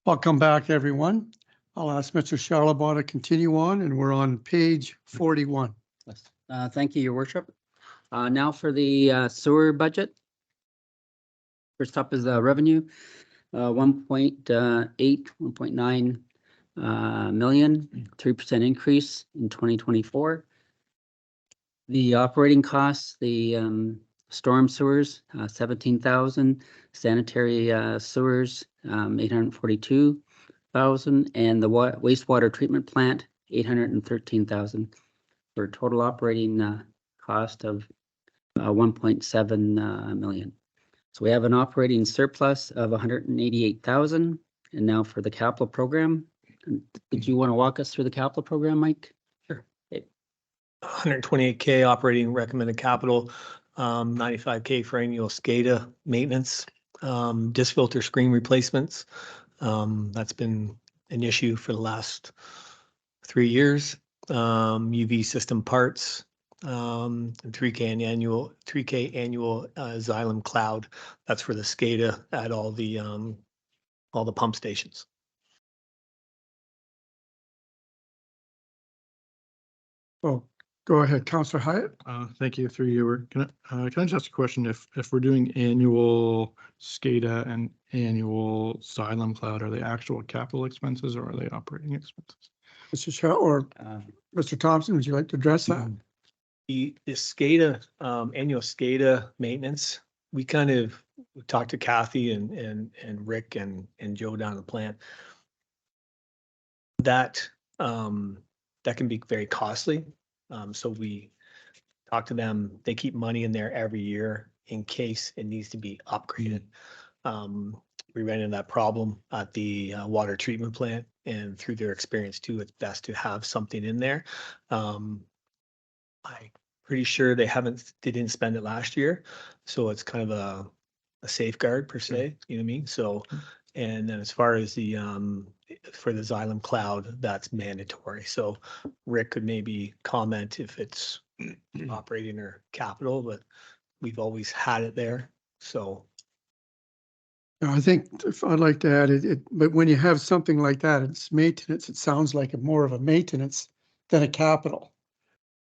Welcome back, everyone. I'll ask Mr. Charlebois to continue on, and we're on page 41. Yes. Thank you, Your Worship. Now for the sewer budget. First up is the revenue, 1.8, 1.9 million, 3% increase in 2024. The operating costs, the storm sewers, 17,000, sanitary sewers, 842,000, and the wastewater treatment plant, 813,000, for a total operating cost of 1.7 million. So we have an operating surplus of 188,000. And now for the capital program. Did you want to walk us through the capital program, Mike? Sure. 128K operating recommended capital, 95K for annual SCADA maintenance, disc filter screen replacements. That's been an issue for the last 3 years. UV system parts, and 3K annual Xylem Cloud. That's for the SCADA at all the pump stations. Oh, go ahead, Councillor Hyatt. Thank you. Through you. Can I just ask a question? If we're doing annual SCADA and annual Xylem Cloud, are they actual capital expenses or are they operating expenses? Mr. Shaw or Mr. Thompson, would you like to address that? The SCADA, annual SCADA maintenance, we kind of talked to Kathy and Rick and Joe down at the plant. That can be very costly. So we talk to them. They keep money in there every year in case it needs to be upgraded. We ran into that problem at the water treatment plant, and through their experience too, it's best to have something in there. I'm pretty sure they didn't spend it last year, so it's kind of a safeguard per se. You know what I mean? So, and then as far as the for the Xylem Cloud, that's mandatory. So Rick could maybe comment if it's operating or capital, but we've always had it there. So I think if I'd like to add it, but when you have something like that, it's maintenance. It sounds like more of a maintenance than a capital.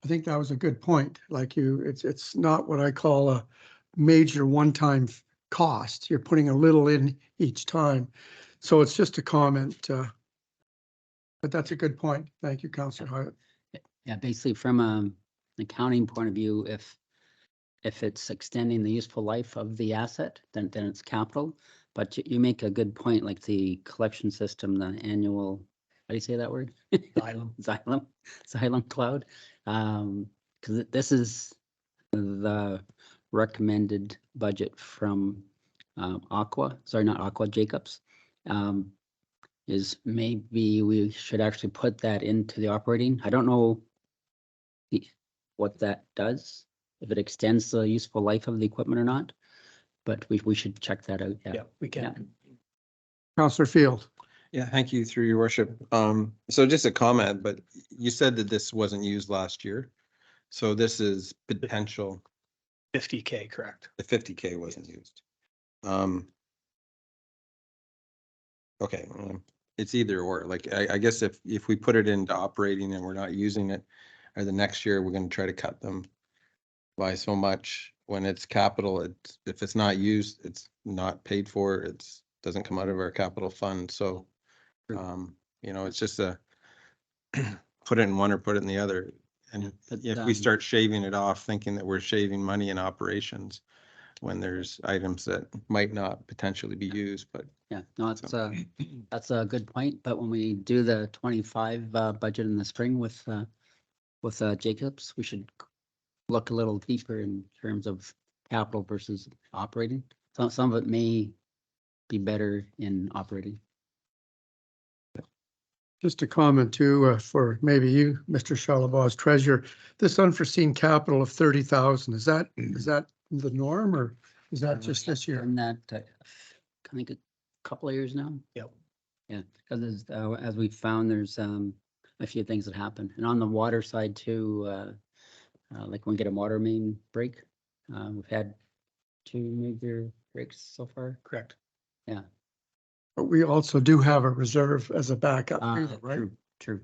I think that was a good point. Like it's not what I call a major one-time cost. You're putting a little in each time. So it's just a comment, but that's a good point. Thank you, Councillor Hyatt. Yeah, basically from an accounting point of view, if it's extending the useful life of the asset, then it's capital. But you make a good point, like the collection system, the annual, how do you say that word? Xylem Cloud. Because this is the recommended budget from Jacobs. Is maybe we should actually put that into the operating. I don't know what that does, if it extends the useful life of the equipment or not, but we should check that out. yeah, we can. Councillor Field. Yeah, thank you, through your worship. So just a comment, but you said that this wasn't used last year. So this is potential. 50K, correct. The 50K wasn't used. Okay, it's either or. Like I guess if we put it into operating and we're not using it, or the next year we're going to try to cut them by so much. When it's capital, if it's not used, it's not paid for. It doesn't come out of our capital fund. So, it's just a put it in one or put it in the other. And if we start shaving it off, thinking that we're shaving money in operations, when there's items that might not potentially be used, but yeah, no, that's a good point. But when we do the 25 budget in the spring with Jacobs, we should look a little deeper in terms of capital versus operating. Some of it may be better in operating. Just a comment too, for maybe you, Mr. Charlebois, as treasurer, this unforeseen capital of 30,000, is that the norm, or is that just this year? And that, I think a couple of years now. Yep. Yeah, because as we found, there's a few things that happen, and on the water side too, like when we get a water main break, we've had 2 major breaks so far. Correct. Yeah. But we also do have a reserve as a backup, right? True.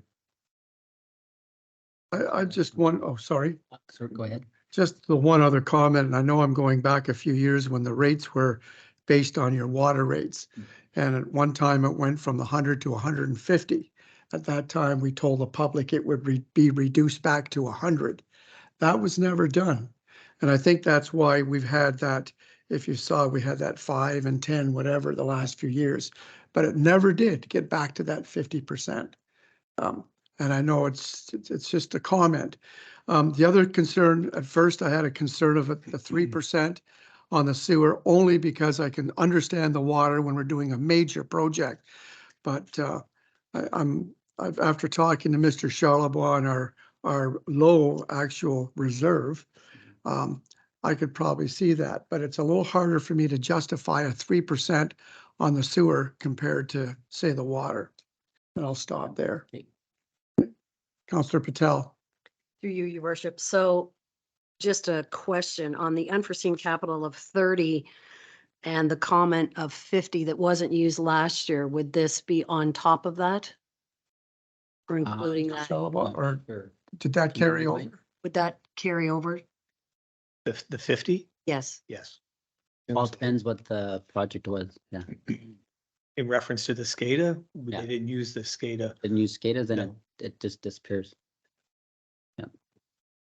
I just want, oh, sorry. So go ahead. Just the one other comment, and I know I'm going back a few years when the rates were based on your water rates. And at one time it went from 100 to 150. At that time, we told the public it would be reduced back to 100. That was never done. And I think that's why we've had that, if you saw, we had that 5 and 10, whatever, the last few years. But it never did get back to that 50%. And I know it's just a comment. The other concern, at first I had a concern of the 3% on the sewer, only because I can understand the water when we're doing a major project. But after talking to Mr. Charlebois on our low actual reserve, I could probably see that, but it's a little harder for me to justify a 3% on the sewer compared to, say, the water. And I'll stop there. Okay. Councillor Patel. Through you, your worship. So just a question on the unforeseen capital of 30 and the comment of 50 that wasn't used last year. Would this be on top of that? Or including that? Charlebois, or Sure. did that carry over? Would that carry over? The 50? Yes. Yes. All depends what the project was. Yeah. In reference to the SCADA, Yeah. they didn't use the SCADA. The new SCADA, then No. it just disappears. Yeah.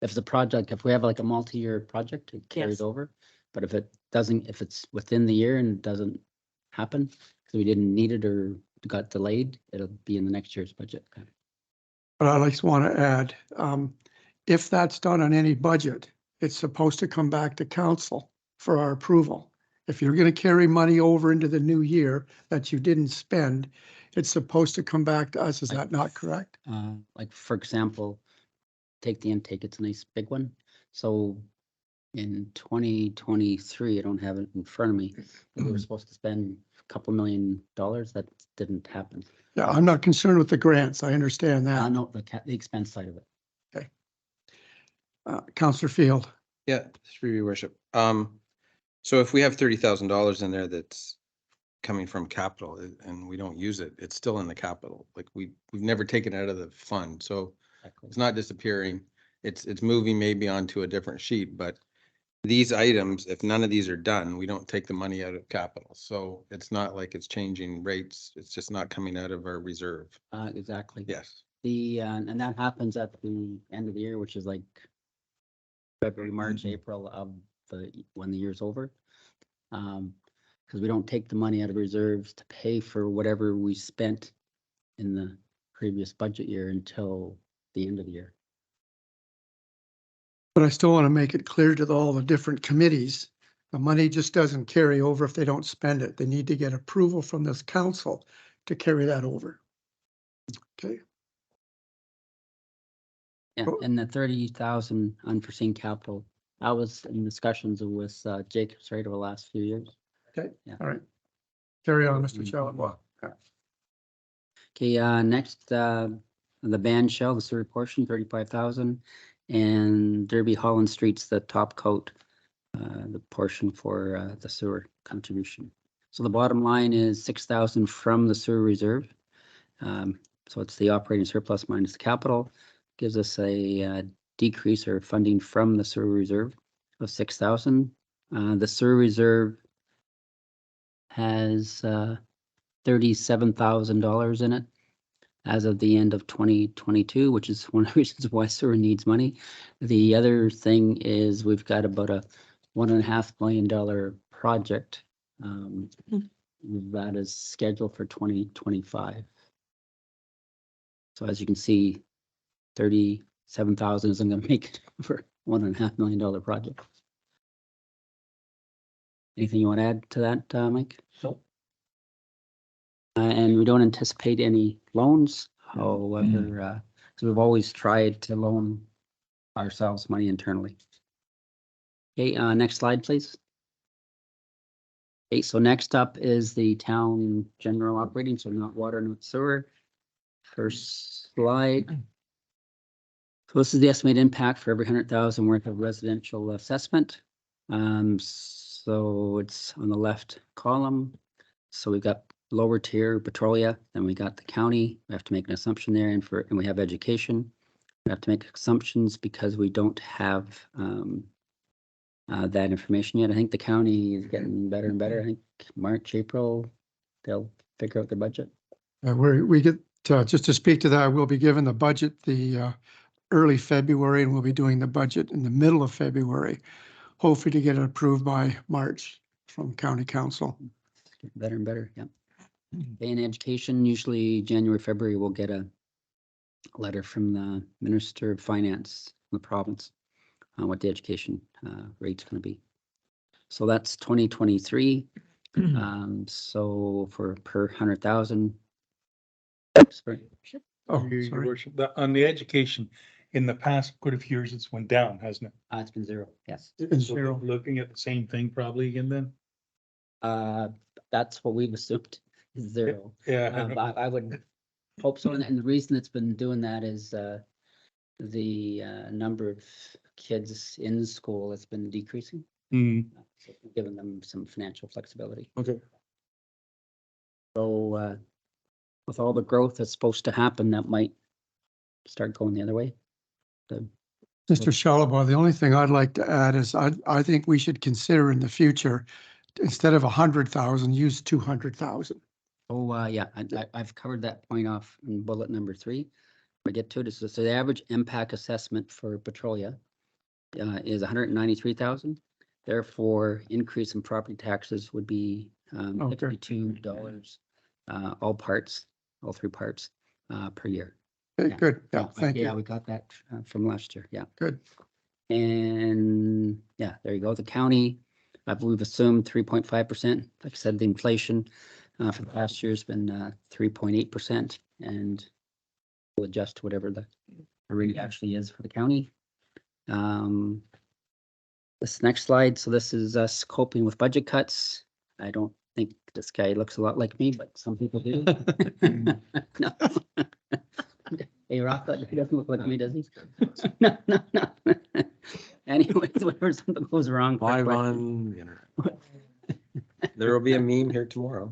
If the project, if we have like a multi-year project, it carries Yes. over. But if it doesn't, if it's within the year and it doesn't happen, because we didn't need it or got delayed, it'll be in the next year's budget. But I just want to add, if that's done on any budget, it's supposed to come back to council for our approval. If you're going to carry money over into the new year that you didn't spend, it's supposed to come back to us. Is that not correct? Like, for example, take the intake, it's a nice big one. So in 2023, I don't have it in front of me, but we were supposed to spend a couple $1 million. That didn't happen. Yeah, I'm not concerned with the grants. I understand that. No, the expense side of it. Councillor Field. Yeah, through your worship. So if we have $30,000 in there that's coming from capital and we don't use it, it's still in the capital. Like we've never taken it out of the fund. So it's not disappearing. It's moving maybe onto a different sheet, but these items, if none of these are done, we don't take the money out of capital. So it's not like it's changing rates. It's just not coming out of our reserve. Exactly. Yes. And that happens at the end of the year, which is like February, March, April of when the year's over. Because we don't take the money out of reserves to pay for whatever we spent in the previous budget year until the end of the year. But I still want to make it clear to all the different committees, the money just doesn't carry over if they don't spend it. They need to get approval from this council to carry that over. Okay. Yeah, Well- and the 30,000 unforeseen capital, I was in discussions with Jacobs right over the last few years. Okay, Yeah. all right. Carry on, Mr. Charlebois. Okay, next, the band shell, the sewer portion, 35,000, and Derby Holland Street's the top coat, the portion for the sewer contribution. So the bottom line is 6,000 from the sewer reserve. So it's the operating surplus minus the capital, gives us a decrease or funding from the sewer reserve of 6,000. The sewer reserve has $37,000 in it as of the end of 2022, which is one of the reasons why sewer needs money. The other thing is we've got about a $1.5 million project that is scheduled for 2025. So as you can see, 37,000 isn't going to make it for $1.5 million project. Anything you want to add to that, Mike? Nope. And we don't anticipate any loans, however, because we've always tried to loan ourselves money internally. Okay, next slide, please. Okay, so next up is the town general operating, so not water, not sewer. First slide. So this is the estimated impact for every 100,000 worth of residential assessment. So it's on the left column. So we've got lower tier, Petrolia, then we got the county, we have to make an assumption there, and we have education. We have to make assumptions because we don't have that information yet. I think the county is getting better and better. I think March, April, they'll figure out their budget. We get, just to speak to that, we'll be given the budget the early February, and we'll be doing the budget in the middle of February. Hopefully to get it approved by March from county council. It's getting better and better, yeah. In education, usually January, February, we'll get a letter from the Minister of Finance in the province on what the education rate's gonna be. So that's 2023. So for per 100,000. Sorry. Oh, Your sorry. worship, on the education, in the past quite a few years, it's went down, hasn't it? It's been zero, yes. It's So zero. looking at the same thing probably again then? That's what we've assumed is zero. Yeah. I would hope so. And the reason it's been doing that is the number of kids in school has been decreasing. Mm, So we've given them some financial flexibility. okay. So with all the growth that's supposed to happen, that might start going the other way. Mr. Shalabaugh, the only thing I'd like to add is I think we should consider in the future, instead of 100,000, use 200,000. Oh, yeah, I've covered that point off in bullet number 3. I get to it. So the average impact assessment for Petrolia is 193,000. Therefore, increase in property taxes would be Okay. $52, all three parts per year. Okay, Yeah. good. Yeah, Yeah, thank Yeah, you. we got that from last year, yeah. Good. And yeah, there you go. The county, we've assumed 3.5%. Like I said, the inflation for the past year has been 3.8%, and we'll adjust to whatever the rate actually is for the county. This next slide, so this is us coping with budget cuts. I don't think this guy looks a lot like me, but some people do. No. Hey, Rafa, he doesn't look like me, does he? No, no, no. Anyways, whenever something goes wrong. quick Live question. on the internet. There will be a meme here tomorrow.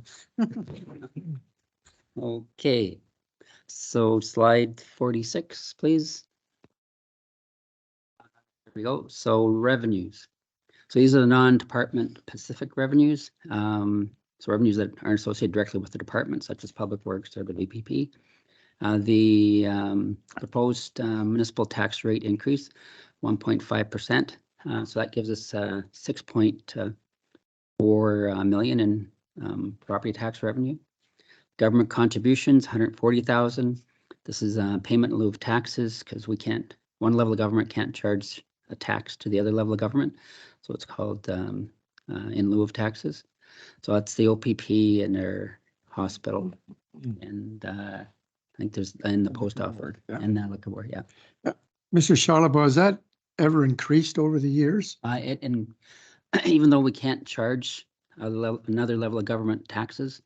Okay, so slide 46, please. There we go. So revenues. So these are the non-department Pacific revenues. So revenues that aren't associated directly with the department, such as Public Works or the VPP. The proposed municipal tax rate increase, 1.5%. So that gives us 6.4 million in property tax revenue. Government contributions, 140,000. This is payment in lieu of taxes because one level of government can't charge a tax to the other level of government. So it's called in lieu of taxes. So that's the OPP and their hospital. And I think there's in the post office and the liquor board, yeah. Mr. Shalabaugh, has that ever increased over the years? And even though we can't charge another level of government taxes,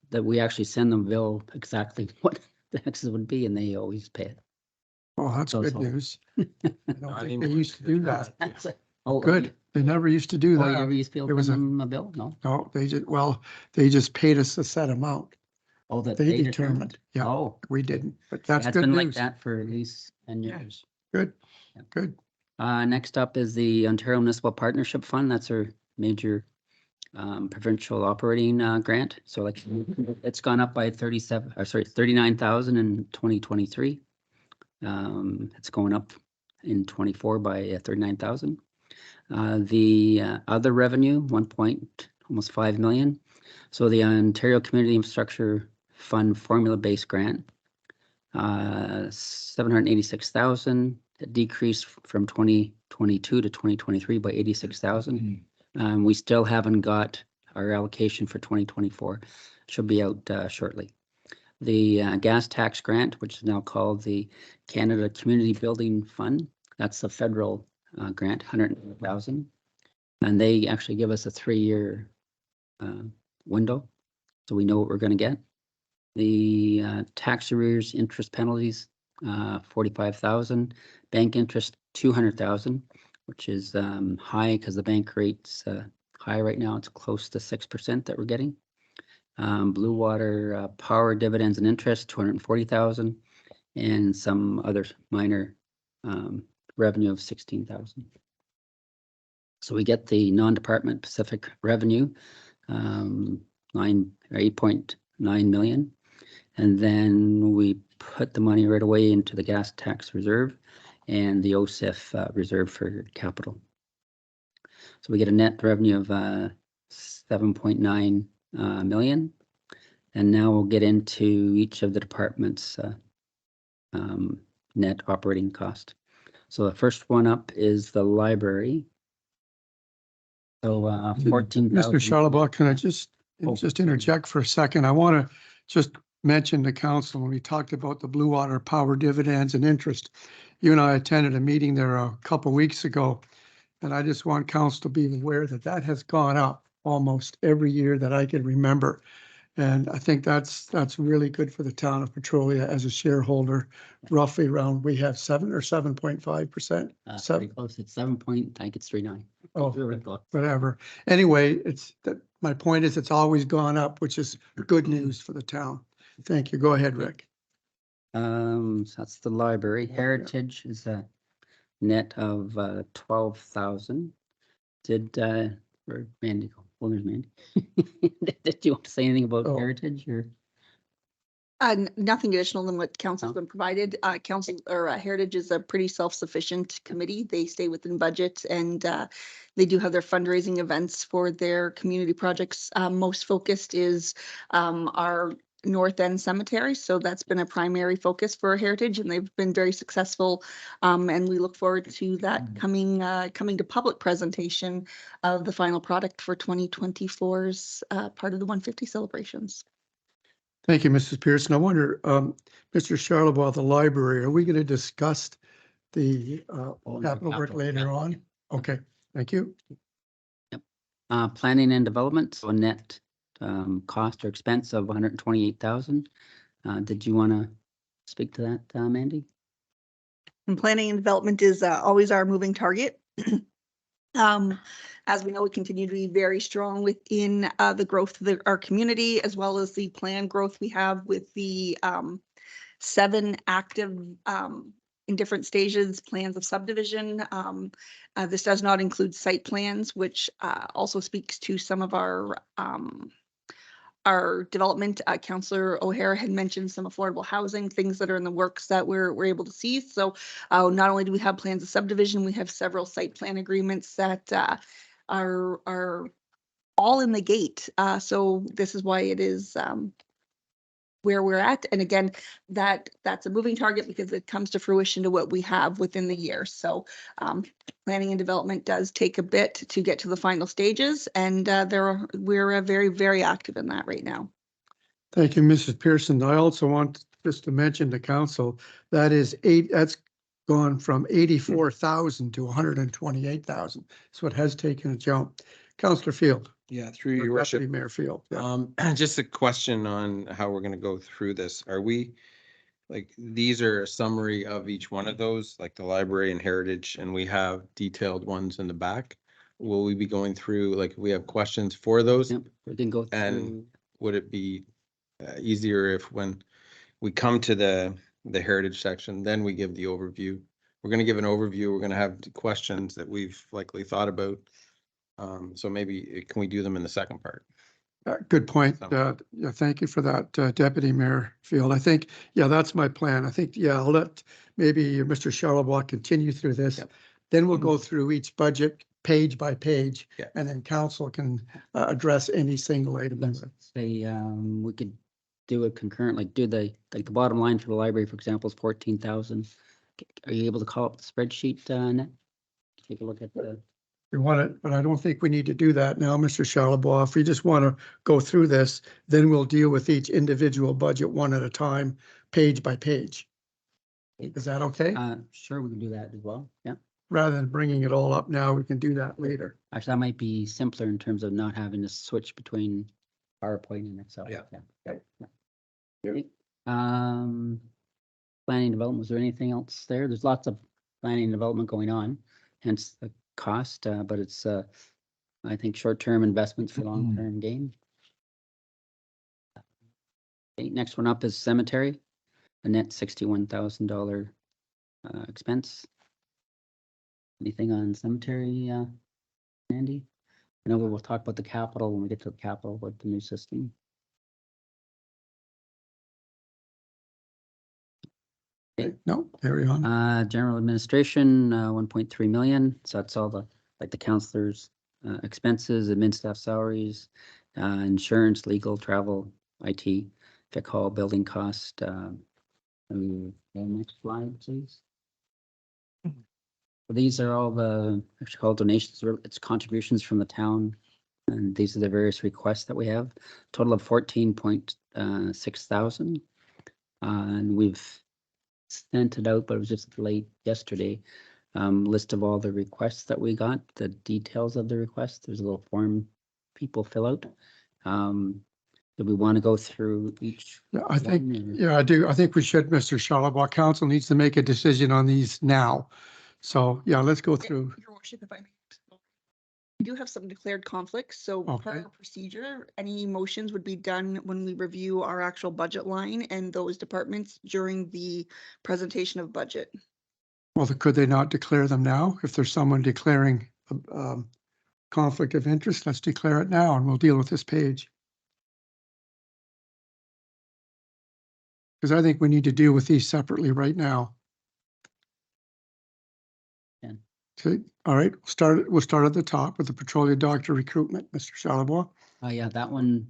that we actually send them bill exactly what the taxes would be, and they always pay it. Oh, that's So- good so- news. I don't Not think they anymore. used to do that. Oh, Good. They never used to do Oh, you that. ever used to be able There to was send a- them a bill? No? No, they just paid us a set amount. Oh, that They determined. Yeah, Oh, we didn't, but yeah, that's it's good been like news. that for at least 10 Yeah. years. Good, Yeah. good. Next up is the Ontario Municipal Partnership Fund. That's our major provincial operating grant. So like it's gone up by 39,000 in 2023. It's going up in 24 by 39,000. The other revenue, almost 5 million. So the Ontario Community Infrastructure Fund formula-based grant, 786,000, a decrease from 2022 to 2023 by 86,000. We still haven't got our allocation for 2024. Should be out shortly. The gas tax grant, which is now called the Canada Community Building Fund, that's the federal grant, 100,000. And they actually give us a 3-year window, so we know what we're going to get. The tax arrears, interest penalties, 45,000. Bank interest, 200,000, which is high because the bank rate's high right now. It's close to 6% that we're getting. Blue Water, power dividends and interest, 240,000, and some other minor, revenue of 16,000. So we get the non-department Pacific revenue, 8.9 million. And then we put the money right away into the gas tax reserve and the OSIF reserve for capital. So we get a net revenue of 7.9 million. And now we'll get into each of the departments' net operating cost. So the first one up is the library. So 14,000. Mr. Charlebois, can I just Oh, interject for a second? I want to just mention to council, when we talked about the Blue Water power dividends and interest, you and I attended a meeting there a couple weeks ago. And I just want council to be aware that that has gone up almost every year that I can remember. And I think that's really good for the town of Petrolia as a shareholder, roughly around, we have 7 or 7.5%. Pretty close. It's 7 point, I think it's 3.9. Oh, Really close. whatever. Anyway, it's that, my point is it's always gone up, which is good news for the town. Thank you. Go ahead, Rick. So that's the library. Heritage is a net of 12,000. Did where'd Mandy go? Well, there's Mandy. Did you want to say anything about Oh. Heritage or? Nothing additional than what council's Oh. been provided. Council or Heritage is a pretty self-sufficient committee. They stay within budget and they do have their fundraising events for their community projects. Most focused is our North End Cemetery. So that's been a primary focus for Heritage and they've been very successful. And we look forward to that coming to public presentation of the final product for 2024's part of the 150 celebrations. Thank you, Mrs. Pearson. I wonder, Mr. Charlebois, the library, are we going to discuss the capital work later on? Okay, thank you. Planning and development, so a net cost or expense of 128,000. Did you want to speak to that, Mandy? And planning and development is always our moving target. As we know, we continue to be very strong within the growth of our community, as well as the planned growth we have with the 7 active in different stages, plans of subdivision. This does not include site plans, which also speaks to some of our development. Councillor O'Hara had mentioned some affordable housing, things that are in the works that we're able to see. So not only do we have plans of subdivision, we have several site plan agreements that are all in the gate. So this is why it is where we're at. And again, that's a moving target because it comes to fruition to what we have within the year. So planning and development does take a bit to get to the final stages, and we're very, very active in that right now. Thank you, Mrs. Pearson. I also want just to mention to council, that's gone from 84,000 to 128,000. So it has taken a jump. Councillor Field. Yeah, through or your worship. Deputy Mayor Field. Yeah. Just a question on how we're gonna go through this. Are we, like, these are a summary of each one of those, like the library and heritage, and we have detailed ones in the back? Will we be going through, like, we have questions for those? Yep, we can go And through. would it be easier if when we come to the heritage section, then we give the overview? We're gonna give an overview. We're gonna have questions that we've likely thought about. So maybe can we do them in the second part? Good point. Yeah, thank you for that, Deputy Mayor Field. I think, yeah, that's my plan. I think, yeah, I'll let maybe Mr. Charlebois continue through this. Yep. Then we'll go through each budget page by page, Yeah. and then council can address any single item. Say, we could do it concurrent, like do the bottom line for the library, for example, is 14,000. Are you able to call up the spreadsheet, Net? Take a look at the. We want it, but I don't think we need to do that now, Mr. Charlebois. If we just want to go through this, then we'll deal with each individual budget one at a time, page by page. Is that okay? Sure, we can do that as well. Yeah. Rather than bringing it all up now, we can do that later. Actually, that might be simpler in terms of not having to switch between PowerPoint and Excel. Yeah. Yeah. Yeah. Planning development, was there anything else there? There's lots of planning and development going on, hence the cost, but it's, I think, short-term investments for long-term gain. Okay, next one up is cemetery, a net $61,000 expense. Anything on cemetery, Andy? I know we'll talk about the capital when we get to the capital with the new system. No, carry on. General administration, 1.3 million. So that's all the, like the counselors' expenses, admin staff salaries, insurance, legal, travel, IT, tech hall, building cost. Next slide, please. These are all the, actually called donations, it's contributions from the town. And these are the various requests that we have, total of 14.6 thousand. And we've sent it out, but it was just late yesterday. List of all the requests that we got, the details of the requests. There's a little form people fill out. Do we want to go through each? Yeah, I think, one, or- yeah, I do. I think we should, Mr. Charlebois. Council needs to make a decision on these now. So, yeah, let's go through. Your worship, if I may. We do have some declared conflicts, so per Okay. our procedure, any motions would be done when we review our actual budget line and those departments during the presentation of budget. Well, could they not declare them now? If there's someone declaring conflict of interest, let's declare it now and we'll deal with this page. Because I think we need to deal with these separately right now. Yeah. Okay, all right, we'll start at the top with the petroleum doctor recruitment, Mr. Charlebois. Yeah, that one,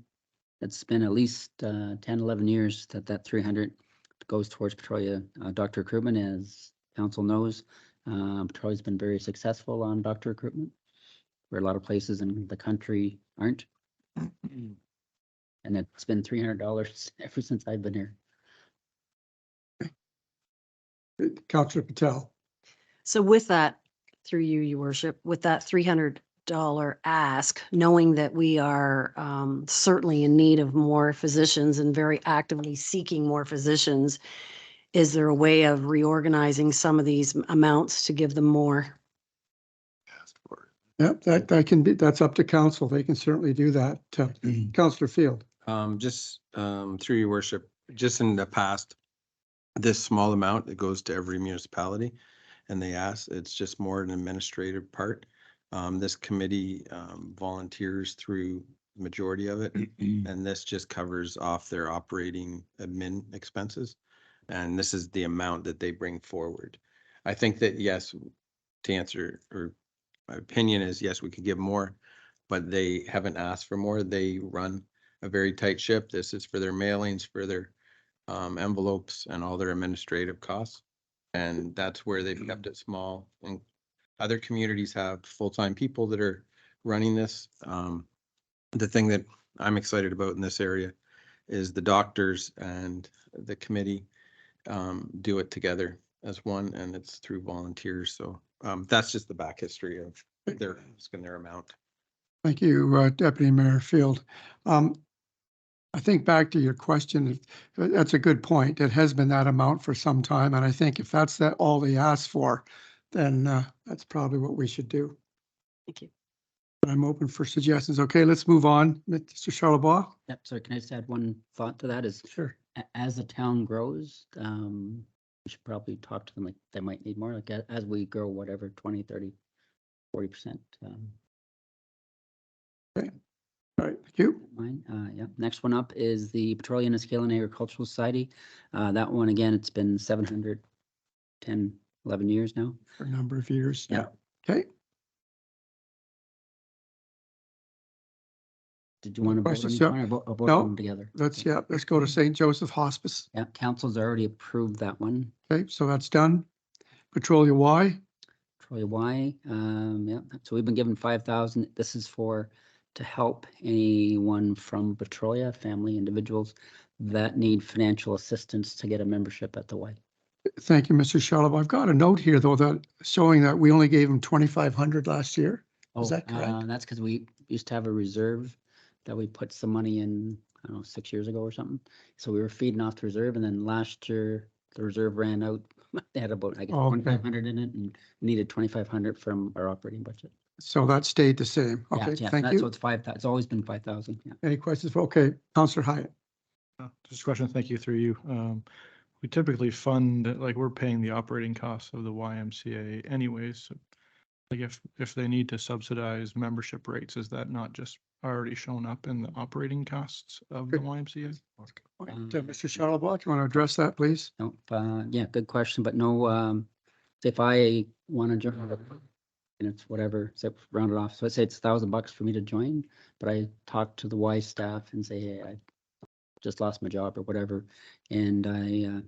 it's been at least 10, 11 years that 300 goes towards Petrolia doctor recruitment, as council knows. Petrolia's been very successful on doctor recruitment, where a lot of places in the country aren't. And it's been $300 ever since I've been here. Councillor Patel. So with that, through you, your worship, with that $300 ask, knowing that we are certainly in need of more physicians and very actively seeking more physicians, is there a way of reorganizing some of these amounts to give them more? Yep, that can be, that's up to council. They can certainly do that. Councillor Field. Just through your worship, just in the past, this small amount that goes to every municipality, and they ask, it's just more an administrative part. This committee volunteers through the majority of it, and this just covers off their operating admin expenses. And this is the amount that they bring forward. I think that, yes, to answer, or my opinion is, yes, we could give more, but they haven't asked for more. They run a very tight ship. This is for their mailings, for their envelopes and all their administrative costs. And that's where they've kept it small. And other communities have full-time people that are running this. The thing that I'm excited about in this area is the doctors and the committee do it together as one, and it's through volunteers. So that's just the back history of their asking their amount. Thank you, Deputy Mayor Field. I think back to your question, that's a good point. It has been that amount for some time, and I think if that's all they asked for, then that's probably what we should do. Thank you. But I'm open for suggestions. Okay, let's move on. Mr. Charlebois? Yep, so can I just add one thought to that is, Sure. as the town grows, we should probably talk to them, like they might need more, like as we grow, whatever, 20, 30, 40%. All right, thank you. Mine, yeah. Next one up is the Petroleum Niskanen Agricultural Society. That one, again, it's been 710, 11 years now. For a number of years. Yeah. Okay, Did you want to vote on Questions, each yeah. one or vote No, them together? let's go to St. Joseph Hospice. Yeah, council's already approved that one. Okay, so that's done. Petrolia Y, Troy Y, yeah, so we've been given 5,000. This is to help anyone from Petrolia, family, individuals that need financial assistance to get a membership at the Y. thank you, Mr. Charlebois. I've got a note here though, that showing that we only gave him 2,500 last year. Is that correct? That's because we used to have a reserve that we put some money in, I don't know, 6 years ago or something. So we were feeding off the reserve, and then last year the reserve ran out. They had about, I guess, Oh, okay. 2,500 in it and needed 2,500 from our operating budget. So that stayed the same. Yeah, Okay, yeah, thank that's you. what's 5,000. It's always been 5,000. Yeah. Any questions? Okay, Councillor Hyatt. Just a question, thank you, through you. We typically fund, like, we're paying the operating costs of the YMCA anyways. So, like, if they need to subsidize membership rates, is that not just already shown up in the operating costs of the Good. YMCA? Mr. Charlebois, do you want to address that, please? No, yeah, good question, but no, if I want to join, and it's whatever, so round it off, so let's say it's $1,000 for me to join, but I talk to the Y staff and say, hey, I just lost my job or whatever, and I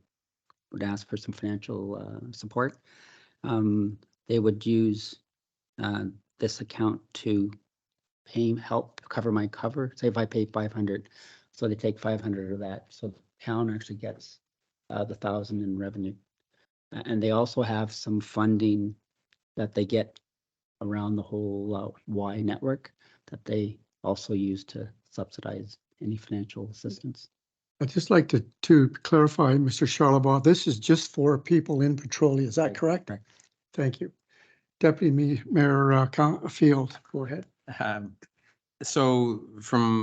would ask for some financial support. They would use this account to help cover my cover. Say if I pay 500, so they take 500 of that, so the town actually gets the 1,000 in revenue. And they also have some funding that they get around the whole Y network that they also use to subsidize any financial assistance. I'd just like to clarify, Mr. Charlebois, this is just for people in Petrolia, is that Right, correct? correct. Thank you. Deputy Mayor Field, go ahead. So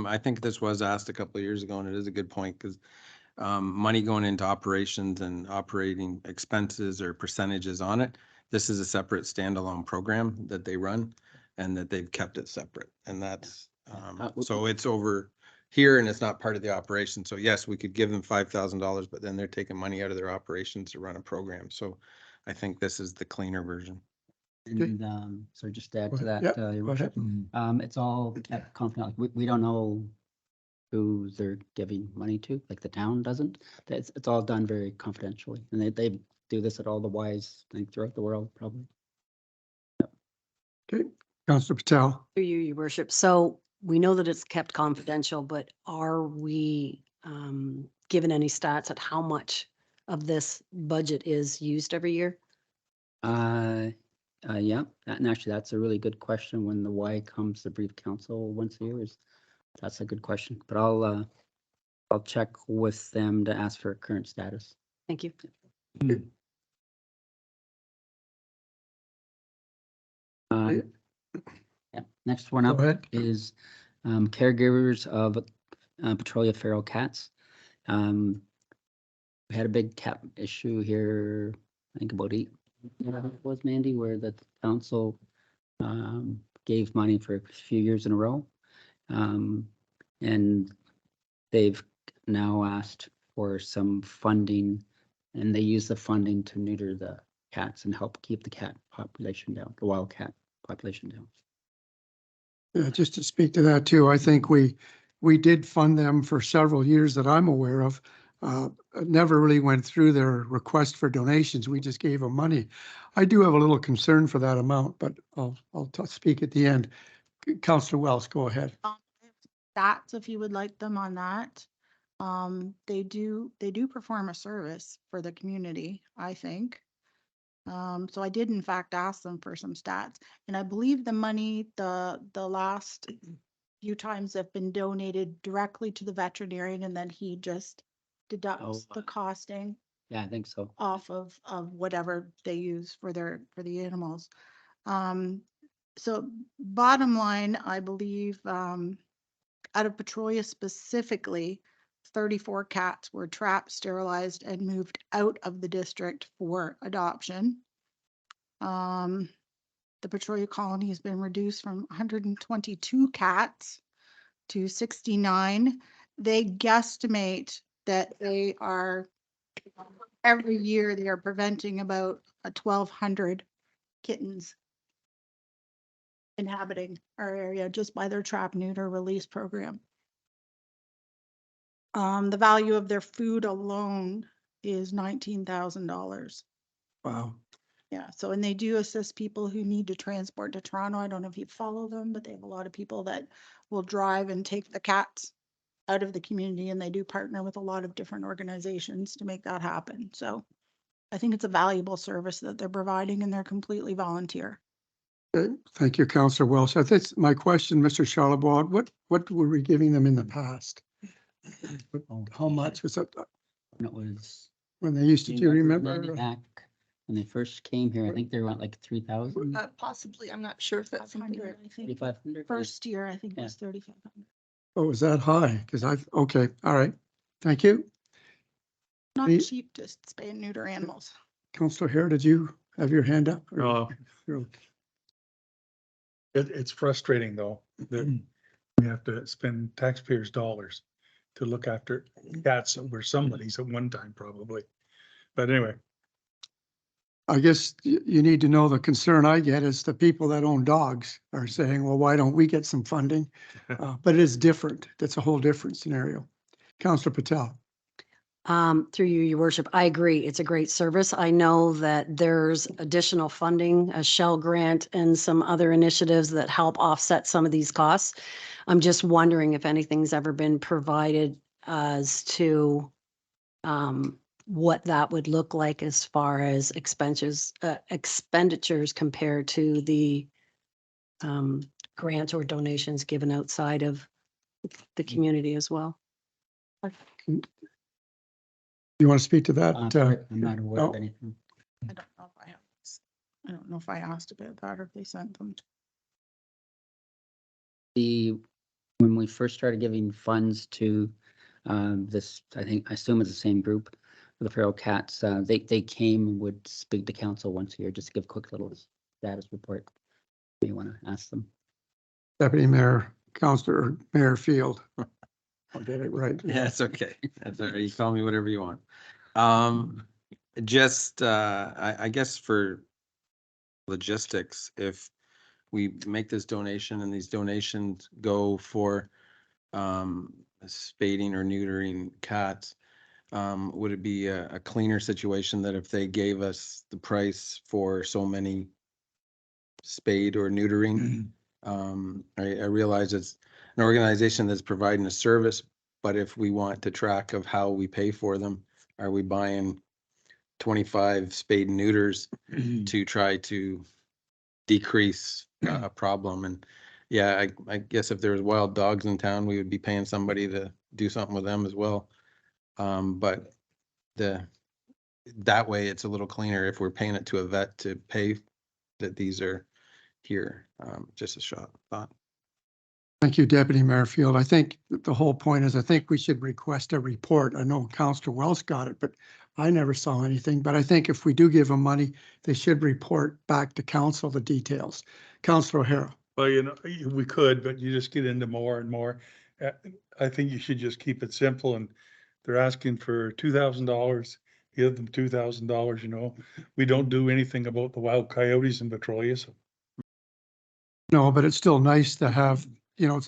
I think this was asked a couple of years ago, and it is a good point, because money going into operations and operating expenses or percentages on it, this is a separate standalone program that they run, and that they've kept it separate. And that's, so it's over here and it's not part of the operation. So yes, we could give them $5,000, but then they're taking money out of their operations to run a program. So I think this is the cleaner version. And so just to add Go to ahead. that, Yep, Your go ahead. Worship, it's all kept confidential. We don't know who they're giving money to, like the town doesn't. It's all done very confidentially, and they do this at all the Ys, I think, throughout the world, probably. Okay, Councillor Patel. Through you, your worship. So we know that it's kept confidential, but are we given any stats at how much of this budget is used every year? Yeah, and actually, that's a really good question. When the Y comes to brief council once a year, that's a good question. But I'll check with them to ask for current status. Thank you. Yeah, next one Go up ahead. is caregivers of Petrolia feral cats. We had a big cat issue here, I think about 8 was Mandy, where the council gave money for a few years in a row. And they've now asked for some funding, and they use the funding to neuter the cats and help keep the cat population down, the wild cat population down. Yeah, just to speak to that too, I think we did fund them for several years that I'm aware of. It never really went through their request for donations. We just gave them money. I do have a little concern for that amount, but I'll speak at the end. Councillor Wells, go ahead. Stats, if you would like them on that. They do perform a service for the community, I think. So I did in fact ask them for some stats, and I believe the money, the last few times have been donated directly to the veterinarian, and then he just deducts the costing Yeah, I think so. off of whatever they use for the animals. So bottom line, I believe, out of Petrolia specifically, 34 cats were trapped, sterilized, and moved out of the district for adoption. The Petrolia colony has been reduced from 122 cats to 69. They guesstimate that they are, every year they are preventing about 1,200 kittens inhabiting our area just by their trap, neuter, release program. The value of their food alone is $19,000. Wow. Yeah, so, and they do assist people who need to transport to Toronto. I don't know if you follow them, but they have a lot of people that will drive and take the cats out of the community, and they do partner with a lot of different organizations to make that happen. So I think it's a valuable service that they're providing, and they're completely volunteer. Thank you, Councillor Wells. I think my question, Mr. Charlebois, what were we giving them in the past? How much was it And it was. when they used to, do you remember? Back when they first came here, I think they were at like 3,000. Possibly, I'm not sure if that's something. 500, I think. 3,500. First year, I think it was 3,500. Oh, was that high? Because okay, all right. thank you. Not Any- cheap to spay and neuter animals. Councillor Hare, did you have your hand up? or- No. you're okay? It's frustrating though, that we have to spend taxpayers' dollars to look after cats that were somebody's at one time probably. But anyway, I guess you need to know the concern I get is the people that own dogs are saying, well, why don't we get some funding? But it is different. That's a whole different scenario. Councillor Patel. Through you, your worship, I agree. It's a great service. I know that there's additional funding, a Shell grant and some other initiatives that help offset some of these costs. I'm just wondering if anything's ever been provided as to what that would look like as far as expenditures compared to the grants or donations given outside of the community as well. You want to speak to that? I'm not aware of oh. anything. I don't know if I don't know if I asked about that or if they sent them. When we first started giving funds to this, I assume it's the same group, the feral cats, they came and would speak to council once a year, just to give a quick little status report. You want to ask them? Deputy Mayor, Councillor Mayor Field. I'll get it right. Yeah, it's okay. That's all right. You call me whatever you want. I guess for logistics, if we make this donation and these donations go for spading or neutering cats, would it be a cleaner situation that if they gave us the price for so many spade or neutering? I realize it's an organization that's providing a service, but if we want to track of how we pay for them, are we buying 25 spade and neuters to try to decrease a problem? And yeah, I guess if there was wild dogs in town, we would be paying somebody to do something with them as well. But that way it's a little cleaner if we're paying it to a vet to pay that these are here. Just a thought. Thank you, Deputy Mayor Field. I think the whole point is I think we should request a report. I know Councillor Wells got it, but I never saw anything. But I think if we do give them money, they should report back to council the details. Councillor O'Hara. well, you know, we could, but you just get into more and more. I think you should just keep it simple, and they're asking for $2,000. Give them $2,000, you know. We don't do anything about the wild coyotes in Petrolia, so. No, but it's still nice to have, you know,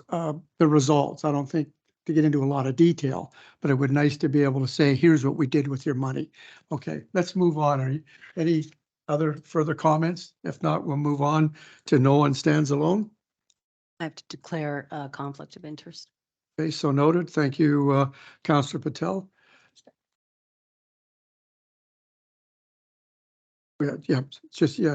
the results. I don't think to get into a lot of detail, but it would nice to be able to say, here's what we did with your money. Okay, let's move on. Any other further comments? If not, we'll move on to no one stands alone. I have to declare a conflict of interest. Okay, so noted. Thank you, Councillor Patel. Yeah,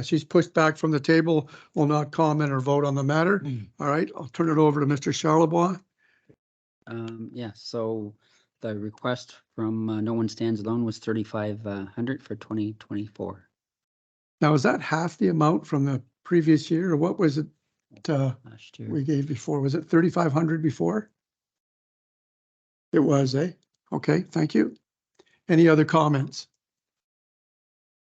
she's pushed back from the table, will not comment or vote on the matter. All right, I'll turn it over to Mr. Charlebois. Yeah, so the request from No One Stands Alone was 3,500 for 2024 Now, is that half the amount from the previous year, or what was it last year. we gave before? Was it 3,500 before? It was, eh? Okay, thank you. Any other comments?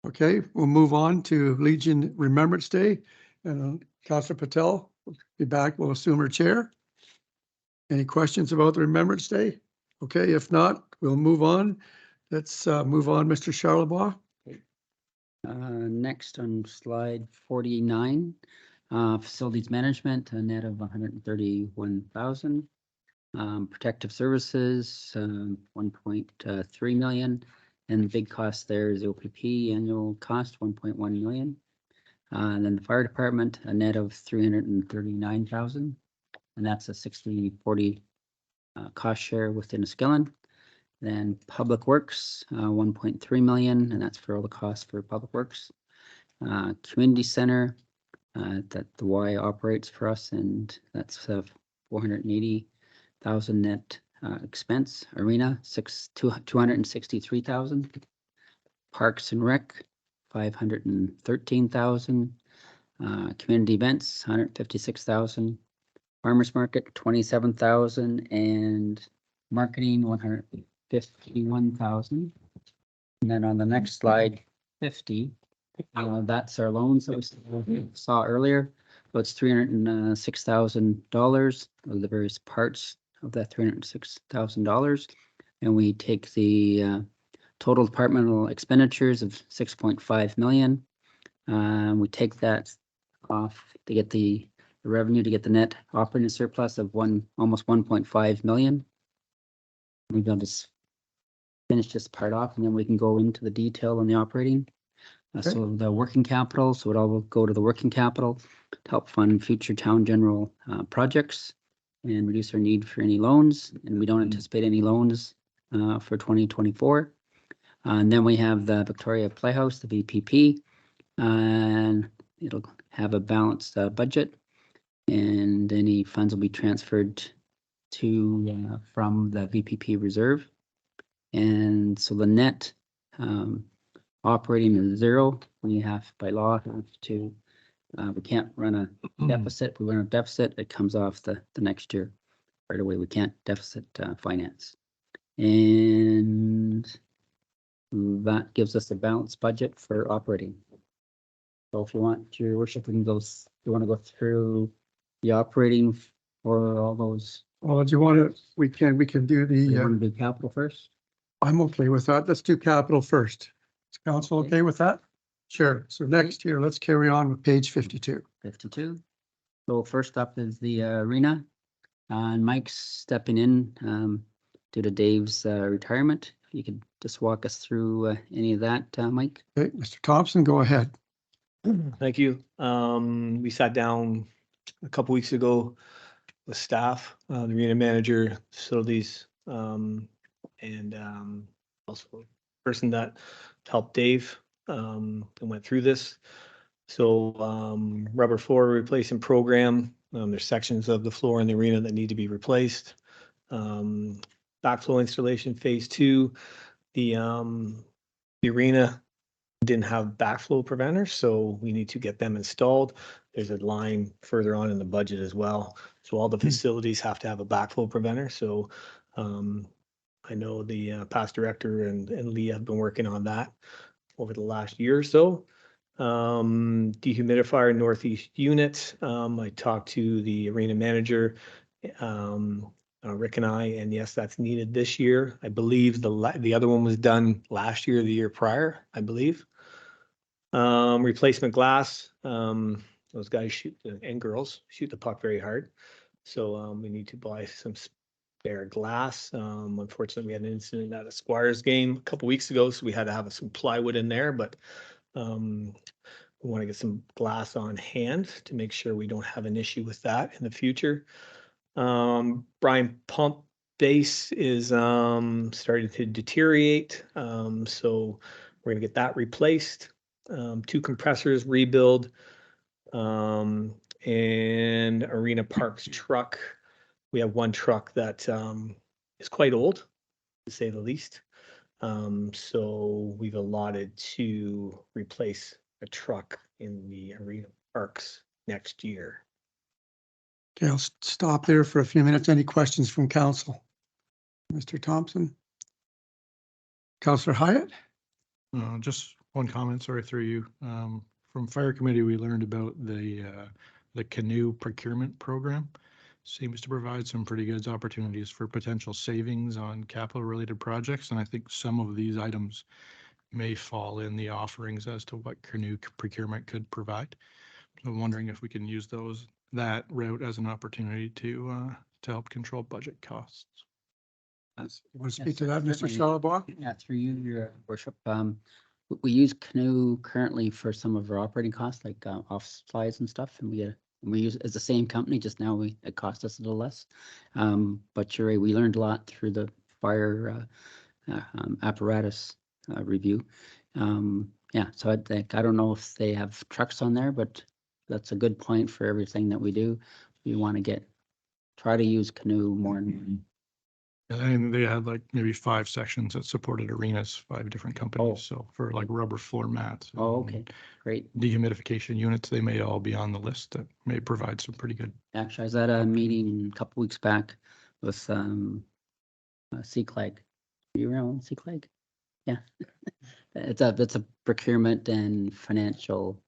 Okay, we'll move on to Legion Remembrance Day. And Councillor Patel will be back. We'll assume her chair. Any questions about the Remembrance Day? Okay, if not, we'll move on. Let's move on, Mr. Charlebois. Next on slide 49, facilities management, a net of 131,000. Protective services, 1.3 million. And the big cost there is OPP annual cost, 1.1 million. And then the fire department, a net of 339,000. And that's a 60-40 cost share within Enniskillen. Then Public Works, 1.3 million, and that's for all the costs for Public Works. Community Center, that the Y operates for us, and that's 480,000 net expense. Arena, 263,000. Parks and Rec, 513,000. Community events, 156,000. Farmers Market, 27,000, and marketing, 100. 51,000. And then on the next slide, 50, that's our loans that we saw earlier. So it's $306,000 of the various parts of that $306,000. And we take the total departmental expenditures of 6.5 million. We take that off to get the revenue, to get the net operating surplus of almost 1.5 million. Maybe I'll just finish this part off and then we can go into the detail on the operating. So the working capital, so it all will go to the working capital to help fund future town general projects and reduce our need for any loans. And we don't anticipate any loans for 2024. And then we have the Victoria Playhouse, the VPP, and it'll have a balanced budget. And any funds will be transferred to from the VPP reserve. And so the net operating is 0. We have by law to we can't run a deficit. If we run a deficit, it comes off the next year right away. We can't deficit finance. And that gives us a balanced budget for operating. So if you want, your worship, we can go, you want to go through the operating for all those. Well, do you want to, we can do You the, want to do capital first? I'm okay with that. Let's do capital first. Is council okay with that? Sure. So next here, let's carry on with page 52. 52. So first up is the arena. And Mike's stepping in due to Dave's retirement. If you could just walk us through any of that, Mike. Okay, Mr. Thompson, go ahead. Thank you. We sat down a couple weeks ago with staff, the arena manager, facilities, and also a person that helped Dave and went through this. So rubber floor replacement program. There's sections of the floor in the arena that need to be replaced. Backflow installation phase 2. The arena didn't have backflow preventers, so we need to get them installed. There's a line further on in the budget as well. So all the facilities have to have a backflow preventer. So I know the past director and Leah have been working on that over the last year or so. Dehumidifier northeast unit. I talked to the arena manager, Rick and I, and yes, that's needed this year. I believe the other one was done last year, the year prior, I believe. Replacement glass. Those guys shoot and girls shoot the puck very hard. So we need to buy some spare glass. Unfortunately, we had an incident at a Squires game a couple weeks ago, so we had to have some plywood in there, but we want to get some glass on hand to make sure we don't have an issue with that in the future. Brine pump base is starting to deteriorate, so we're gonna get that replaced. 2 compressors rebuild, and Arena Parks truck. We have 1 truck that is quite old, to say the least. So we've allotted to replace a truck in the Arena Parks next year. Okay, I'll stop there for a few minutes. Any questions from council? Mr. Thompson? Councillor Hyatt? Just one comment, sorry, through you. From fire committee, we learned about the canoe procurement program. Seems to provide some pretty good opportunities for potential savings on capital related projects. And I think some of these items may fall in the offerings as to what canoe procurement could provide. So I'm wondering if we can use that route as an opportunity to help control budget costs. You want to speak to that, Mr. certainly. Charlebois? Yeah, through you, your worship. We use Canoe currently for some of our operating costs, like office supplies and stuff, and we use it's the same company. Just now, it cost us a little less. But you're right, we learned a lot through the fire apparatus review. Yeah, so I think I don't know if they have trucks on there, but that's a good point for everything that we do. We want to try to use Canoe more and more. And they had like maybe 5 sections that supported arenas, 5 different companies. So for like rubber floor mats. Oh, okay, great. Dehumidification units, they may all be on the list that may provide some pretty good. Actually, I was at a meeting a couple weeks back with CCLAG, You own Sea Clegg? Yeah. It's a procurement and financial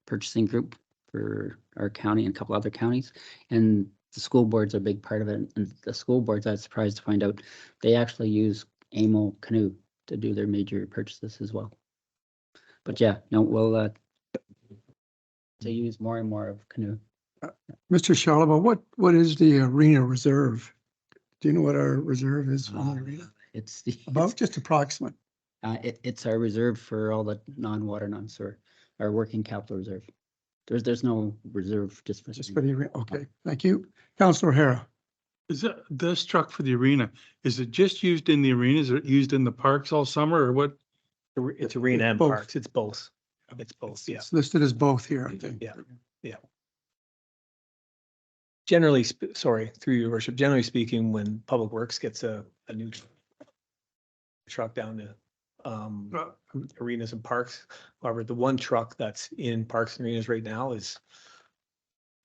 purchasing group for our county and a couple other counties. And the school boards are a big part of it. And the school boards, I was surprised to find out, they actually use AMO Canoe to do their major purchases as well. But yeah, no, we'll to use more and more of Canoe. Mr. Shalaba, what is the arena reserve? Do you know what our reserve is for the arena? It's the About just approximate. it's our reserve for all the non-water, non-sewer, our working capital reserve. There's no reserve just for. Just for the arena. Okay, thank you. Councillor O'Hara. Is that, this truck for the arena, is it just used in the arena? Is it used in the parks all summer or what? It's arena and Both. parks. It's both. It's both, yeah. It's listed as both here, I think. Yeah. Generally, sorry, through your worship, generally speaking, when Public Works gets a new truck down to arenas and parks, however, the one truck that's in parks and arenas right now is,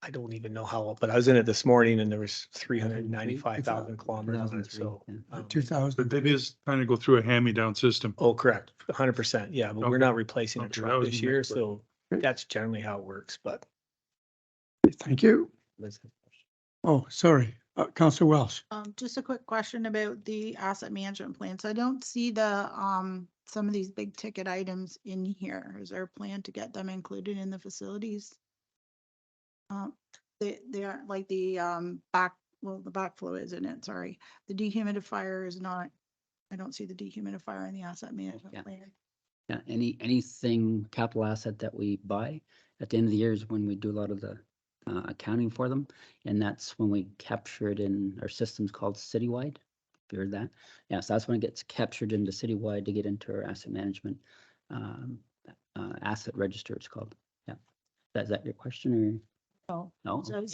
I don't even know how, but I was in it this morning and there was 395,000 kilometers on it, 2003, so. yeah. 2000. But that is trying to go through a hand-me-down system. Oh, correct, 100%, yeah, but we're Okay. not replacing a Okay, that truck was this my year, next so Okay. that's generally how it works, but. Thank you. Oh, sorry, Councillor Welsh. Just a quick question about the asset management plans. I don't see the, some of these big ticket items in here. Is there a plan to get them included in the facilities? They aren't like the, the backflow is in it, sorry. The dehumidifier is not, I don't see the dehumidifier in the asset management Yeah. plan. Yeah, anything capital asset that we buy at the end of the year is when we do a lot of the accounting for them. And that's when we capture it in our systems called Citywide. If you heard that. Yeah, so that's when it gets captured into Citywide to get into our asset management asset register, it's called. Yeah. Is that your question No. or? No? So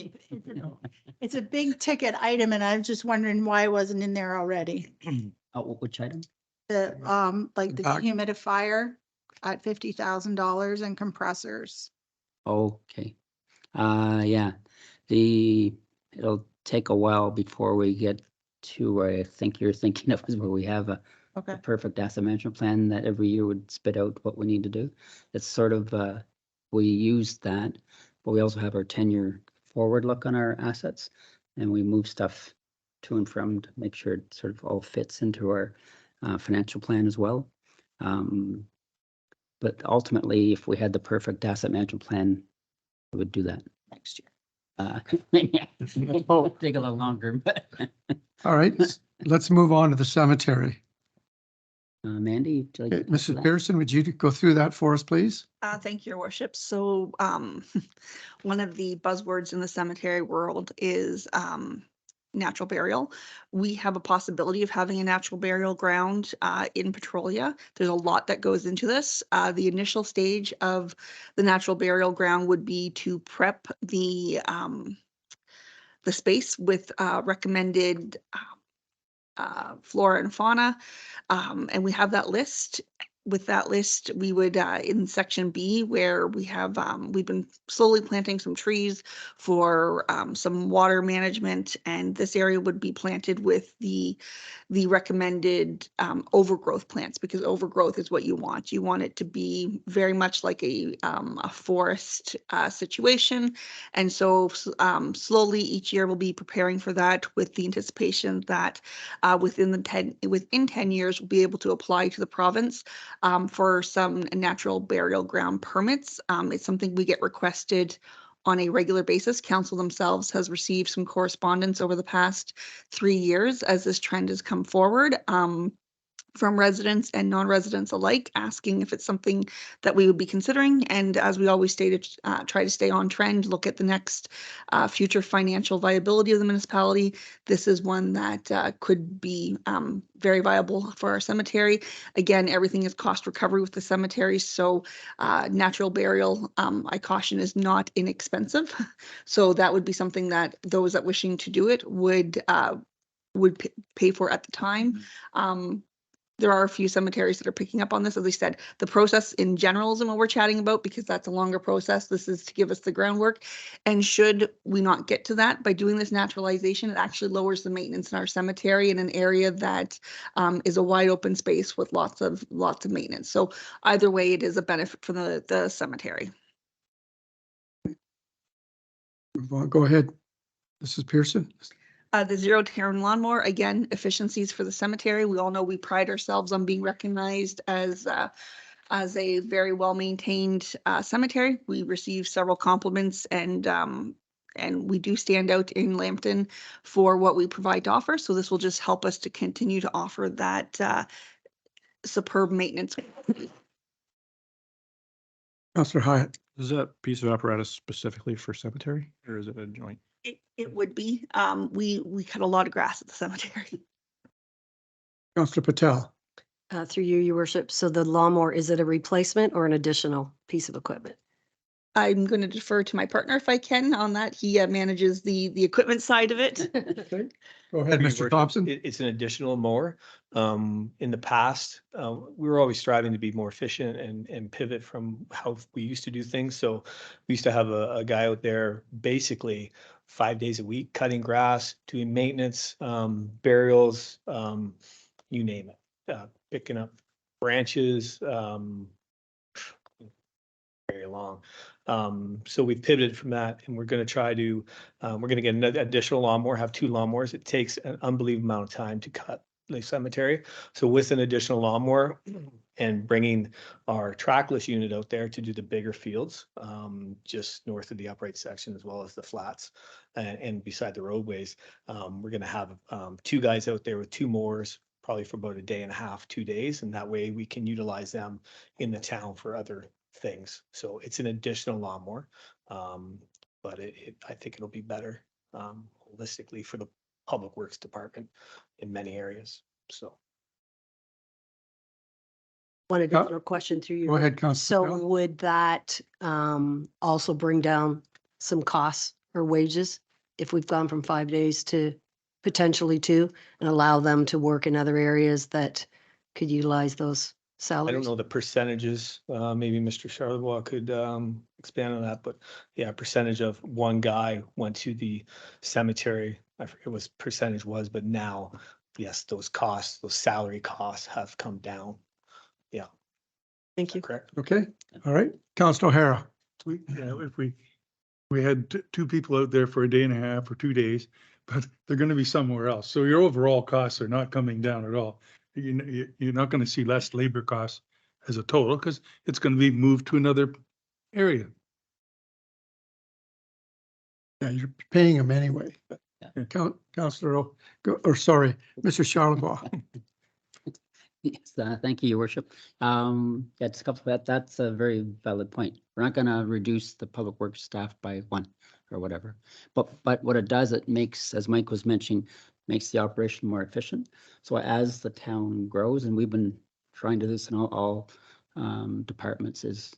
it's a big ticket item and I was just wondering why it wasn't in there already. Oh, which item? The, like the Back- dehumidifier at $50,000 and compressors. Okay. Yeah, it'll take a while before we get to where I think you're thinking of, is where we have a Okay. perfect asset management plan that every year would spit out what we need to do. It's sort of, we use that, but we also have our 10-year forward look on our assets. And we move stuff to and from to make sure it sort of all fits into our financial plan as well. But ultimately, if we had the perfect asset management plan, we would do that next year. Yeah, it'll take a little longer, but All right, let's move on to the cemetery. Mandy, would you like Okay, to talk to Mrs. that? Pearson, would you go through that for us, please? Thank you, Your Worship. So, one of the buzzwords in the cemetery world is, natural burial. We have a possibility of having a natural burial ground, in Petrolia. There's a lot that goes into this. The initial stage of the natural burial ground would be to prep the space with, recommended, flora and fauna. And we have that list. With that list, we would, in section B, where we have, we've been slowly planting some trees for some water management, and this area would be planted with the recommended overgrowth plants, because overgrowth is what you want. You want it to be very much like a forest situation. And so slowly each year we'll be preparing for that with the anticipation that within 10 years, we'll be able to apply to the province for some natural burial ground permits. It's something we get requested on a regular basis. Council themselves has received some correspondence over the past 3 years as this trend has come forward. From residents and non-residents alike, asking if it's something that we would be considering. And as we always stated, try to stay on trend, look at the next future financial viability of the municipality. This is one that could be very viable for our cemetery. Again, everything is cost recovery with the cemetery. So natural burial, I caution, is not inexpensive. So that would be something that those that wishing to do it would pay for at the time. there are a few cemeteries that are picking up on this. As I said, the process in general isn't what we're chatting about because that's a longer process. This is to give us the groundwork. And should we not get to that, by doing this naturalization, it actually lowers the maintenance in our cemetery in an area that is a wide open space with lots of maintenance. So either way, it is a benefit for the cemetery. Go ahead. Mrs. Pearson. The zero turn lawnmower, again, efficiencies for the cemetery. We all know we pride ourselves on being recognized as a very well-maintained cemetery. We receive several compliments and we do stand out in Lambton for what we provide to offer. So this will just help us to continue to offer that superb maintenance. Councillor Hyatt. Is that piece of apparatus specifically for cemetery or is it a joint? It would be. We cut a lot of grass at the cemetery. Councillor Patel. Through you, your worship. So the lawnmower, is it a replacement or an additional piece of equipment? I'm going to defer to my partner if I can on that. He manages the equipment side of it. Okay. Go ahead, Your Mr. worship, Thompson. It's an additional mower. In the past, we were always striving to be more efficient and pivot from how we used to do things. So we used to have a guy out there basically 5 days a week, cutting grass, doing maintenance, burials, you name it, picking up branches, very long. So we've pivoted from that and we're going to try to, we're going to get an additional lawnmower, have 2 lawnmowers. It takes an unbelievable amount of time to cut the cemetery. So with an additional lawnmower and bringing our trackless unit out there to do the bigger fields, just north of the upright section as well as the flats and beside the roadways, we're going to have 2 guys out there with 2 mowers, probably for about a day and a half, 2 days. And that way we can utilize them in the town for other things. So it's an additional lawnmower, but I think it'll be better holistically for the public works department in many areas. So One additional question through you. Go ahead, Councillor So Patel. would that also bring down some costs or wages if we've gone from 5 days to potentially 2 and allow them to work in other areas that could utilize those salaries? I don't know the percentages. Maybe Mr. Charlebois could expand on that, but yeah, percentage of one guy went to the cemetery. I forget what percentage was, but now, yes, those costs, those salary costs have come down. Yeah. Thank you. Correct. Okay, all right. Councillor O'Hara. If we had 2 people out there for a day and a half or 2 days, but they're gonna be somewhere else. So your overall costs are not coming down at all. You're not gonna see less labor costs as a total, because it's gonna be moved to another area. Yeah, you're paying them anyway. Councillor, sorry, Mr. Charlebois. Yes, thank you, your worship. Yeah, just a couple of that's a very valid point. We're not gonna reduce the public works staff by 1 or whatever. But what it does, it makes, as Mike was mentioning, makes the operation more efficient. So as the town grows, and we've been trying to do this in all departments, is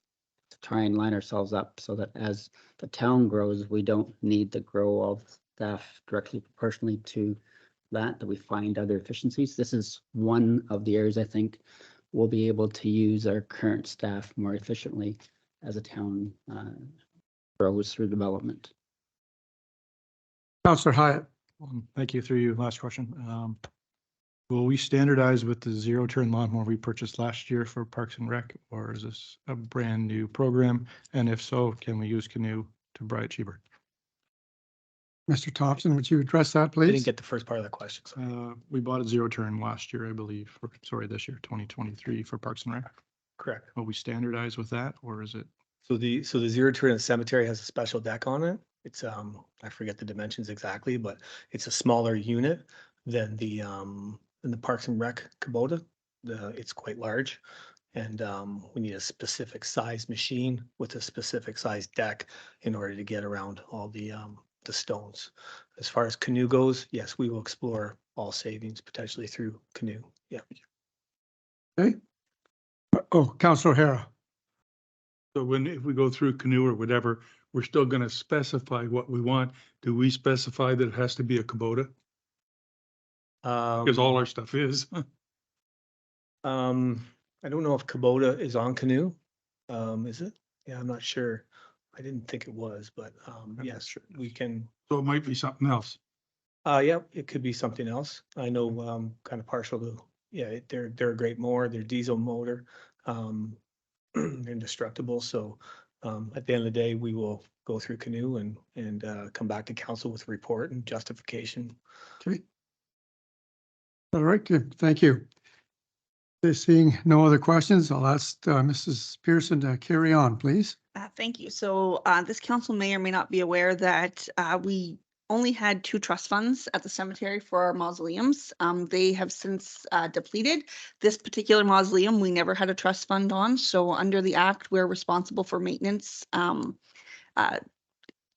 to try and line ourselves up so that as the town grows, we don't need to grow all the staff directly proportionally to that we find other efficiencies. This is one of the areas I think we'll be able to use our current staff more efficiently as a town grows through development. Councillor Hyatt. Thank you. Through you. Last question. Will we standardize with the zero turn lawnmower we purchased last year for Parks and Rec, or is this a brand new program? And if so, can we use Canoe to buy it cheaper? Mr. Thompson, would you address that, I please? didn't get the first part of that question. So. We bought a zero turn last year, I believe, or sorry, this year, 2023 for Parks and Rec. Correct. Will we standardize with that, or is it? So the zero turn in the cemetery has a special deck on it. It's I forget the dimensions exactly, but it's a smaller unit than the Parks and Rec Kubota. It's quite large, and we need a specific size machine with a specific size deck in order to get around all the stones. As far as Canoe goes, yes, we will explore all savings potentially through Canoe. Yeah. Okay. Oh, Councillor O'Hara. So if we go through Canoe or whatever, we're still gonna specify what we want. Do we specify that it has to be a Kubota? Because all our stuff is. I don't know if Kubota is on Canoe. Is it? Yeah, I'm not sure. I didn't think it was, but, not yes, sure. we can, So it might be something else. yeah, it could be something else. I know, kind of partial to, yeah, they're a great mower, they're diesel motor. They're indestructible, so, at the end of the day, we will go through Canoe and come back to council with a report and justification. Okay. All right, good. Thank you. Seeing no other questions, I'll ask Mrs. Pearson to carry on, please. Thank you. So this council may or may not be aware that we only had 2 trust funds at the cemetery for our mausoleums. They have since depleted. This particular mausoleum, we never had a trust fund on. So under the act, we're responsible for maintenance,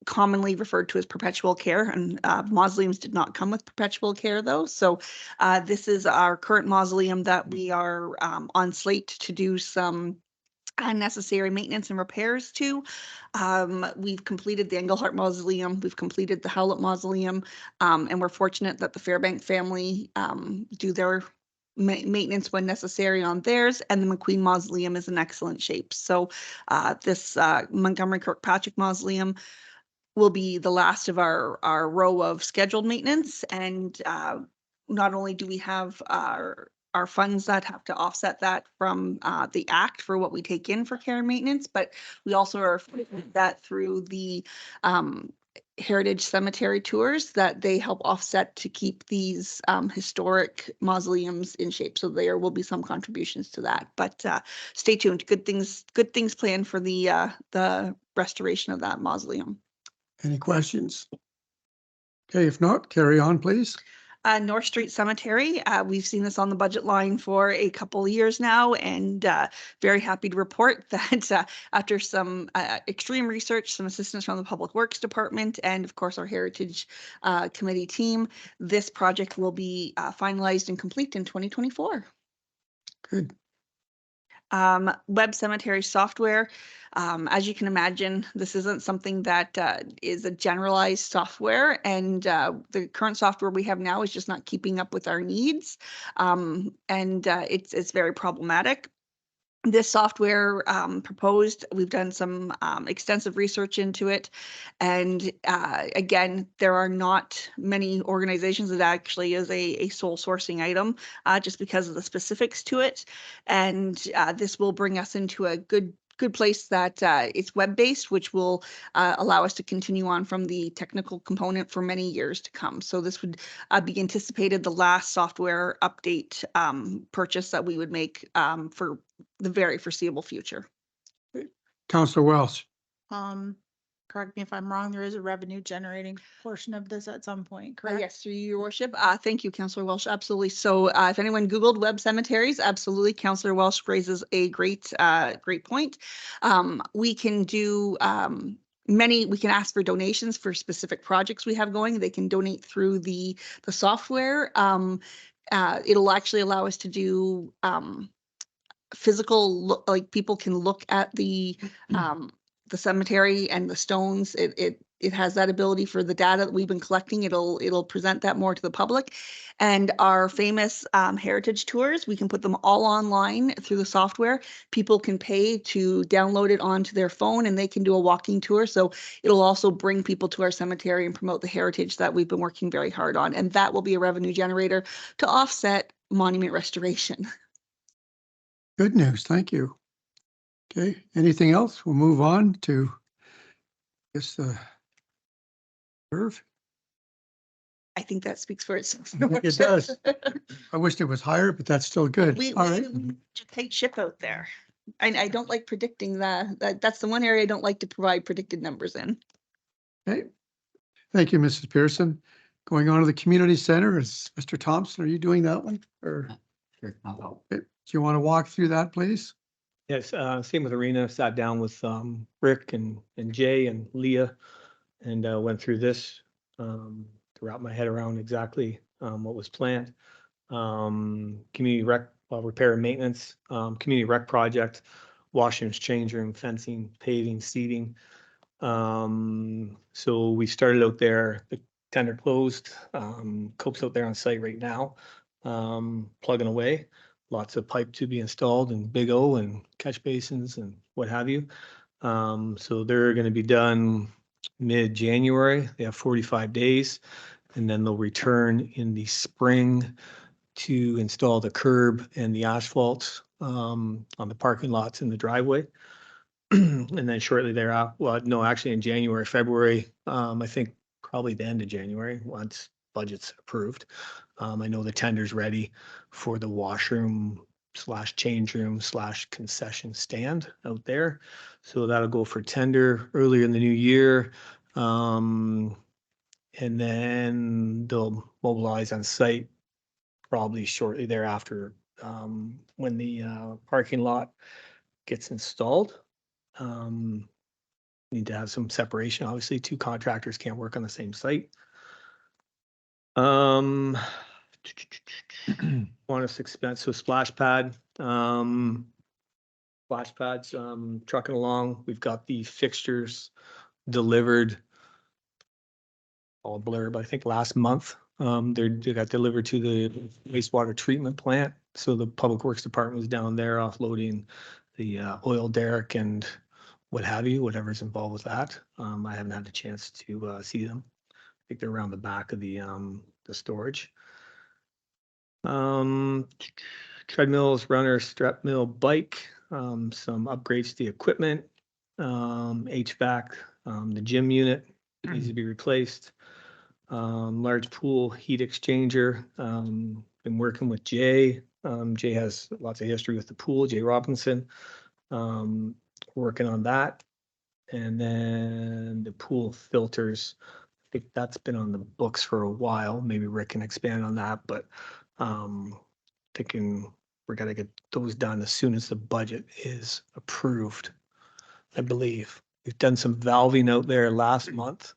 commonly referred to as perpetual care, and mausoleums did not come with perpetual care though. So this is our current mausoleum that we are on slate to do some unnecessary maintenance and repairs to. We've completed the Engelhart Mausoleum, we've completed the Howlett Mausoleum, and we're fortunate that the Fairbank family do their maintenance when necessary on theirs, and the McQueen Mausoleum is in excellent shape. So this Montgomery Kirkpatrick Mausoleum will be the last of our row of scheduled maintenance. And not only do we have our funds that have to offset that from the act for what we take in for care and maintenance, but we also are funding that through the heritage cemetery tours that they help offset to keep these historic mausoleums in shape. So there will be some contributions to that, but stay tuned. Good things planned for the restoration of that mausoleum. Any questions? Okay, if not, carry on, please. North Street Cemetery, we've seen this on the budget line for a couple of years now, and very happy to report that after some extreme research, some assistance from the Public Works Department, and of course our Heritage Committee team, this project will be finalized and complete in 2024. Good. Web cemetery software. As you can imagine, this isn't something that is a generalized software, and the current software we have now is just not keeping up with our needs, and it's very problematic. This software proposed, we've done some extensive research into it. And again, there are not many organizations that actually is a sole sourcing item just because of the specifics to it. And this will bring us into a good place that it's web-based, which will allow us to continue on from the technical component for many years to come. So this would be anticipated the last software update purchase that we would make for the very foreseeable future. Councillor Welsh. Correct me if I'm wrong, there is a revenue generating portion of this at some point, correct? Yes, through your worship. Thank you, Councillor Welsh. Absolutely. So if anyone Googled web cemeteries, absolutely, Councillor Welsh raises a great point. We can do we can ask for donations for specific projects we have going. They can donate through the software. It'll actually allow us to do physical look, like people can look at the cemetery and the stones. It has that ability for the data that we've been collecting. It'll present that more to the public. And our famous heritage tours, we can put them all online through the software. People can pay to download it onto their phone and they can do a walking tour. So it'll also bring people to our cemetery and promote the heritage that we've been working very hard on. And that will be a revenue generator to offset monument restoration. Good news. Thank you. Okay, anything else? We'll move on to, I guess, the curve. I think that speaks for itself. It does. I wished it was higher, but that's still good. We All right. a tight ship out there. I don't like predicting that's the one area I don't like to provide predicted numbers in. Okay. Thank you, Mrs. Pearson. Going on to the community center is Mr. Thompson. Are you doing that one? Or Sure, I'll help. do you want to walk through that, please? Yes, same with Arena, sat down with Rick and Jay and Leah and went through this to wrap my head around exactly what was planned. Community rec, repair and maintenance, community rec project, washrooms, change room, fencing, paving, seating. So we started out there, the tender closed, Cope's out there on site right now, plugging away. lots of pipe to be installed and Big O and catch basins and what have you. So they're gonna be done mid-January. They have 45 days. And then they'll return in the spring to install the curb and the asphalt on the parking lots in the driveway. And then shortly thereafter, well, no, actually in January, February, I think probably the end of January, once budget's approved. I know the tender's ready for the washroom / change room / concession stand out there. So that'll go for tender earlier in the new year. And then they'll mobilize on site probably shortly thereafter, when the parking lot gets installed. Need to have some separation. Obviously, two contractors can't work on the same site. Bonus expense, so splash pad. Splash pads, trucking along. We've got the fixtures delivered. All blur, but I think last month, they got delivered to the wastewater treatment plant. So the Public Works Department was down there offloading the oil derrick and what have you, whatever's involved with that. I haven't had the chance to see them. I think they're around the back of the storage. Treadmills, runners, strap mill, bike, some upgrades to the equipment, HVAC, the gym unit needs to be replaced. Large pool heat exchanger. Been working with Jay. Jay has lots of history with the pool, Jay Robinson. Working on that. And then the pool filters. I think that's been on the books for a while. Maybe Rick can expand on that, but thinking we're gonna get those done as soon as the budget is approved, I believe. We've done some valving out there last month.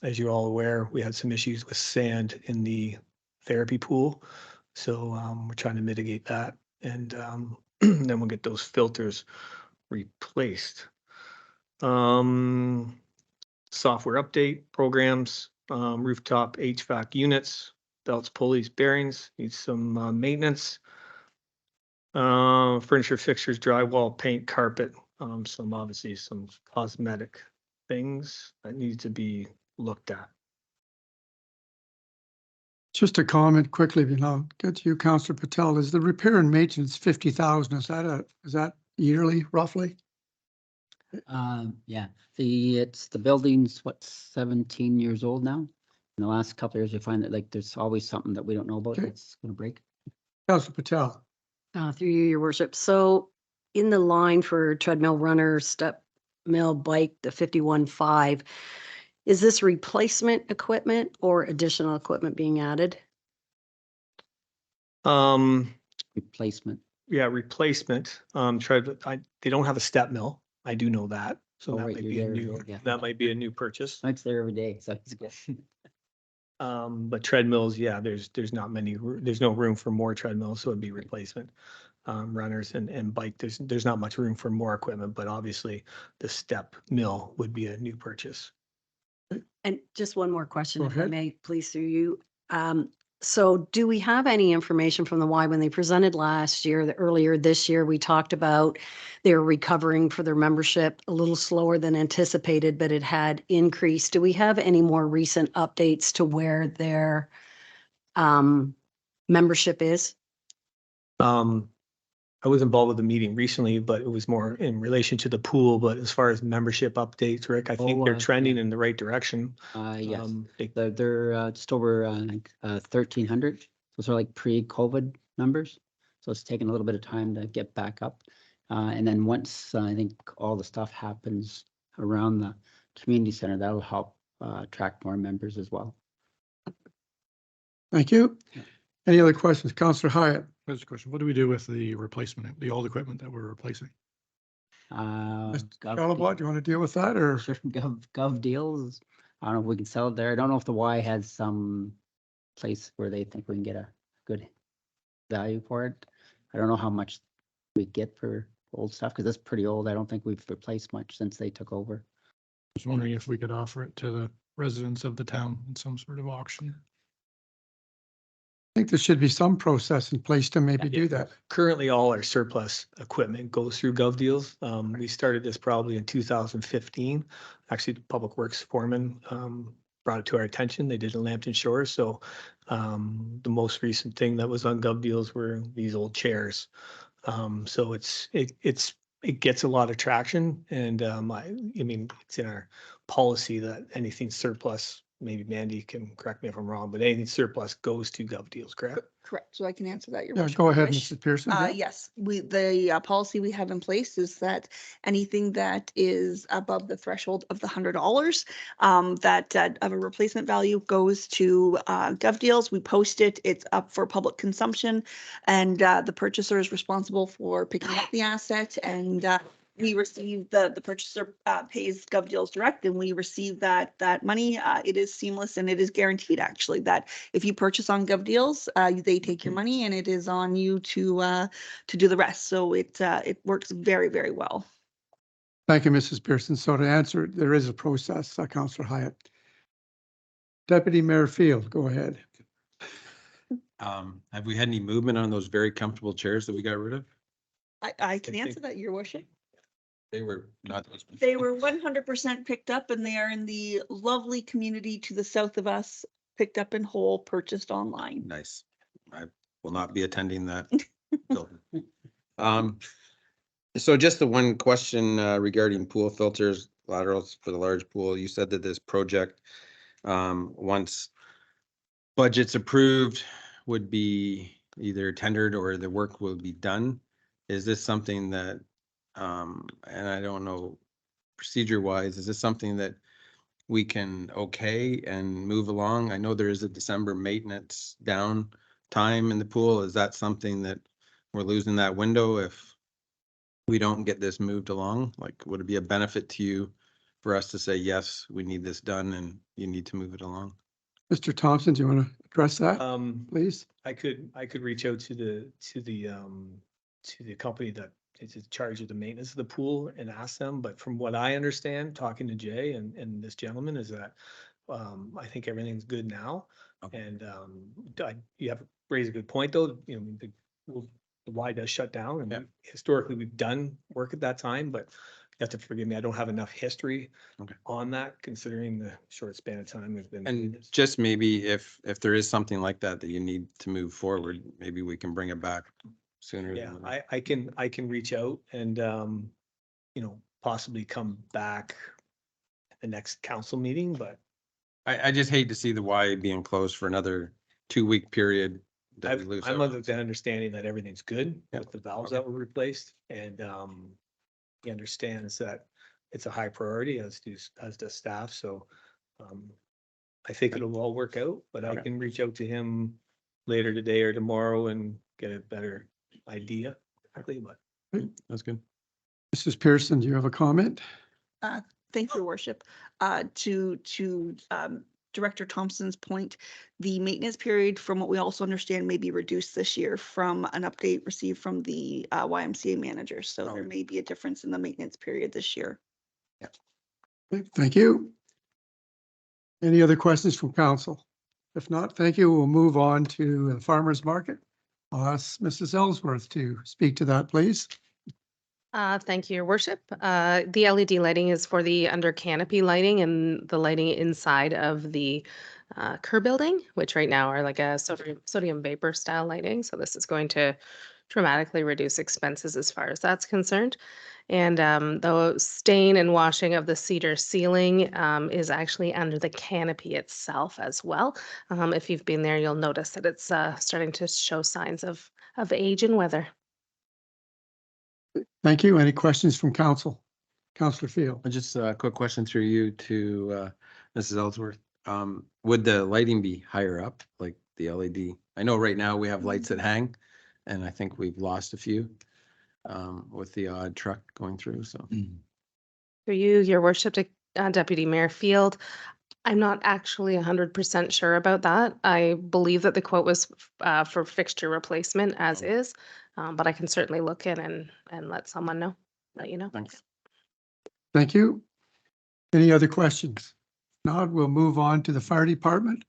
As you're all aware, we had some issues with sand in the therapy pool. So we're trying to mitigate that. And then we'll get those filters replaced. Software update programs, rooftop HVAC units, belts, pulleys, bearings, need some maintenance. Furniture, fixtures, drywall, paint, carpet, obviously some cosmetic things that need to be looked at. Just a comment quickly, I'll get to you, Councillor Patel. Is the repair and maintenance 50,000? Is that yearly roughly? Yeah, it's the building's what, 17 years old now. In the last couple of years, we find that like there's always something that we don't know about Okay. that's gonna break. Councillor Patel. Through you, your worship. So in the line for treadmill, runner, step mill, bike, the 51.5, is this replacement equipment or additional equipment being added? Replacement. Yeah, replacement. They don't have a step mill. I do know that. So Oh, that right, might you're be a there, new, yeah. that might be a new purchase. It's there every day, so it's good. But treadmills, yeah, there's not many, there's no room for more treadmills, so it'd be replacement. Runners and bike, there's not much room for more equipment, but obviously the step mill would be a new purchase. And just one more question, Go if I ahead. may, please, through you. So do we have any information from the Y when they presented last year, earlier this year, we talked about they're recovering for their membership a little slower than anticipated, but it had increased. Do we have any more recent updates to where their membership is? I was involved with the meeting recently, but it was more in relation to the pool. But as far as membership updates, Rick, I think they're yeah. trending in the right direction. Yes, They- they're just over like 1,300. Those are like pre-COVID numbers. So it's taken a little bit of time to get back up. And then once I think all the stuff happens around the community center, that'll help attract more members as well. Thank you. Any other questions? Councillor Hyatt. There's a question. What do we do with the replacement, the old equipment that we're replacing? Mr. Gov- Calabot, do you want to deal with that or? Sure, Gov deals. I don't know if we can sell it there. I don't know if the Y has some place where they think we can get a good value for it. I don't know how much we get for old stuff because it's pretty old. I don't think we've replaced much since they took over. I was wondering if we could offer it to the residents of the town in some sort of auction. think there should be some process in place to maybe Yeah. do that. Currently, all our surplus equipment goes through GovDeals. We started this probably in 2015. Actually, the Public Works foreman brought it to our attention. They did in Lambton Shores. So the most recent thing that was on GovDeals were these old chairs. So it gets a lot of traction, and I mean, it's in our policy that anything surplus, maybe Mandy can correct me if I'm wrong, but anything surplus goes to GovDeals, correct? Correct. So I can answer that. Your Yeah, worship, go if you ahead, wish. Mrs. Pearson. Yeah. Yes, the policy we have in place is that anything that is above the threshold of the $100, that of a replacement value goes to GovDeals. We post it, it's up for public consumption, and the purchaser is responsible for picking up the asset, and we receive the purchaser pays GovDeals direct, and we receive that money. It is seamless, and it is guaranteed actually that if you purchase on GovDeals, they take your money, and it is on you to do the rest. So it works very, very well. Thank you, Mrs. Pearson. So to answer, there is a process, Councillor Hyatt. Deputy Mayor Field, go ahead. Have we had any movement on those very comfortable chairs that we got rid of? I can think- answer that, your worship. They were not. They were 100% picked up, and they are in the lovely community to the south of us, picked up in whole, purchased online. Nice. I will not be attending that. building. So just the one question regarding pool filters, laterals for the large pool. You said that this project, once budget's approved, would be either tendered or the work will be done. Is this something that, and I don't know, procedure wise, is this something that we can okay and move along? I know there is a December maintenance down time in the pool. Is that something that we're losing that window if we don't get this moved along? Like, would it be a benefit to you for us to say, yes, we need this done and you need to move it along? Mr. Thompson, do you want to address that, please? I could reach out to the company that is in charge of the maintenance of the pool and ask them, but from what I understand, talking to Jay and this gentleman, is that I think everything's good now. Okay. And you have raised a good point though, you know, the Y does shut down, and Yeah. historically we've done work at that time, but you have to forgive me, I don't have enough history Okay. on that, considering the short span of time we've been. doing And this. just maybe if there is something like that you need to move forward, maybe we can bring it back sooner. Yeah, than- I can reach out and, you know, possibly come back at the next council meeting, but I just hate to see the Y being closed for another 2-week period. that we lose I'm our- under the understanding that everything's good Yeah, with the valves okay. that were replaced, and, he understands that it's a high priority, as does staff, so, I think it'll all work out, but I Okay. can reach out to him later today or tomorrow and get a better idea, exactly, but. That's good. Mrs. Pearson, do you have a comment? Thank you, your worship. To Director Thompson's point, the maintenance period, from what we also understand, may be reduced this year from an update received from the YMCA manager. So there Oh. may be a difference in the maintenance period this year. Okay, thank you. Any other questions from council? If not, thank you. We'll move on to the farmer's market. I'll ask Mrs. Ellsworth to speak to that, please. Thank you, your worship. The LED lighting is for the under canopy lighting and the lighting inside of the Kerr building, which right now are like a sodium vapor style lighting. So this is going to dramatically reduce expenses as far as that's concerned. And the stain and washing of the cedar ceiling is actually under the canopy itself as well. If you've been there, you'll notice that it's starting to show signs of age and weather. Thank you. Any questions from council? Councillor Field. Just a quick question through you to Mrs. Ellsworth. Would the lighting be higher up, like the LED? I know right now we have lights that hang, and I think we've lost a few with the odd truck going through, so. For you, your worship, to Deputy Mayor Field, I'm not actually 100% sure about that. I believe that the quote was for fixture replacement as Oh. is, but I can certainly look in and let someone know, let you know. Thanks. Thank you. Any other questions? Not, we'll move on to the fire department.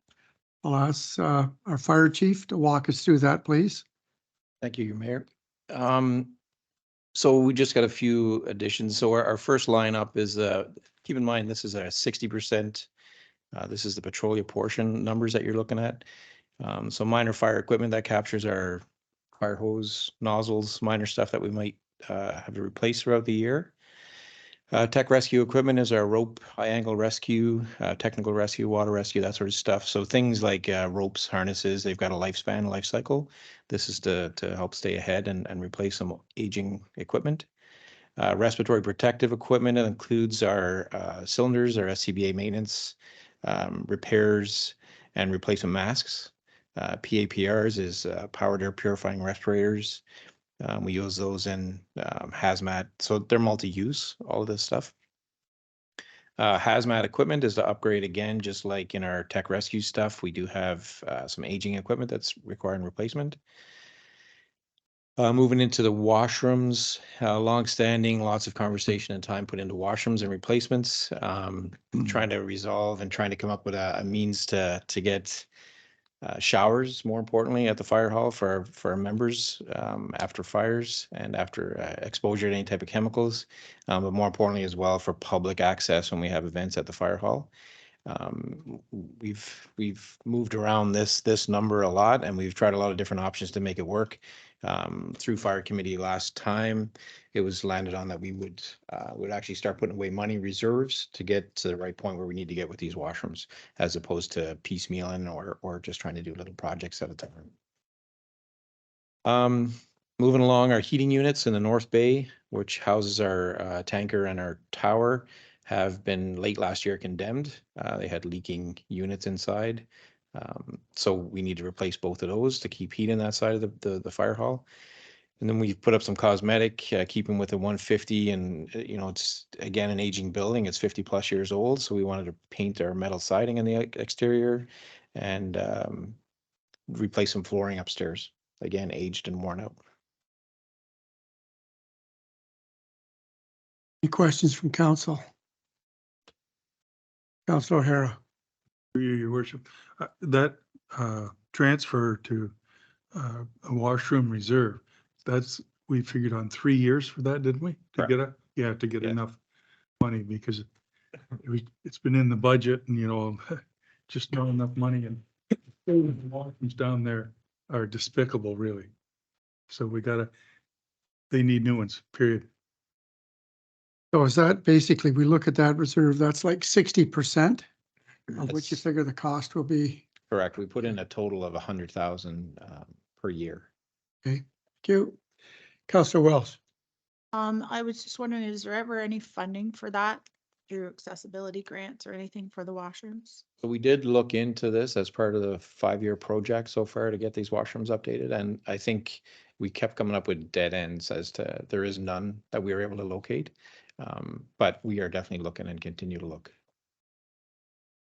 I'll ask our fire chief to walk us through that, please. Thank you, your mayor. So we just got a few additions. So our first lineup is, keep in mind, this is a 60%. This is the Petrolia portion numbers that you're looking at. So minor fire equipment that captures our fire hose, nozzles, minor stuff that we might have to replace throughout the year. Tech rescue equipment is our rope, high angle rescue, technical rescue, water rescue, that sort of stuff. So things like ropes, harnesses, they've got a lifespan, life cycle. This is to help stay ahead and replace some aging equipment. Respiratory protective equipment includes our cylinders, our SCBA maintenance, repairs, and replacement masks. PAPRs is powered air purifying respirators. We use those in hazmat, so they're multi-use, all of this stuff. Hazmat equipment is to upgrade again, just like in our tech rescue stuff. We do have some aging equipment that's requiring replacement. Moving into the washrooms, long-standing, lots of conversation and time put into washrooms and replacements. Trying to resolve and trying to come up with a means to get showers, more importantly, at the fire hall for our members after fires and after exposure to any type of chemicals, but more importantly as well for public access when we have events at the fire hall. We've moved around this number a lot, and we've tried a lot of different options to make it work. Through fire committee last time, it was landed on that we would actually start putting away money reserves to get to the right point where we need to get with these washrooms, as opposed to piecemealing or just trying to do little projects at a time. Moving along, our heating units in the North Bay, which houses our tanker and our tower, have been late last year condemned. They had leaking units inside. So we need to replace both of those to keep heat in that side of the fire hall. And then we've put up some cosmetic, keeping with the 150, and it's again an aging building. It's 50+ years old, so we wanted to paint our metal siding in the exterior and replace some flooring upstairs. Again, aged and worn out. Any questions from council? Councilor O'Hara. Your worship, that transfer to a washroom reserve, we figured on 3 years for that, didn't we? To get enough money, because it's been in the budget and, just not enough money, and the washrooms down there are despicable, really. So they need new ones, period. So is that basically, we look at that reserve, that's like 60% of which you figure the cost will be? Correct. We put in a total of 100,000 per year. Okay, thank you. Councilor Wells. I was just wondering, is there ever any funding for that through accessibility grants or anything for the washrooms? So we did look into this as part of the 5-year project so far to get these washrooms updated. And I think we kept coming up with dead ends as to there is none that we were able to locate. But we are definitely looking and continue to look.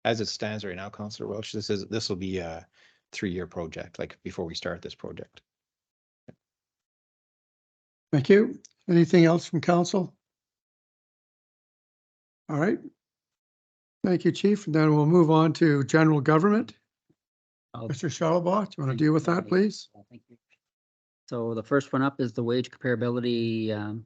As it stands right now, Councillor Welch, this will be a 3-year project, like before we start this project. Thank you. Anything else from council? All right. Thank you, Chief. And then we'll move on to general government. Mr. Schallenbach, do you want to deal with that, please? Thank you. So the first one up is the wage comparability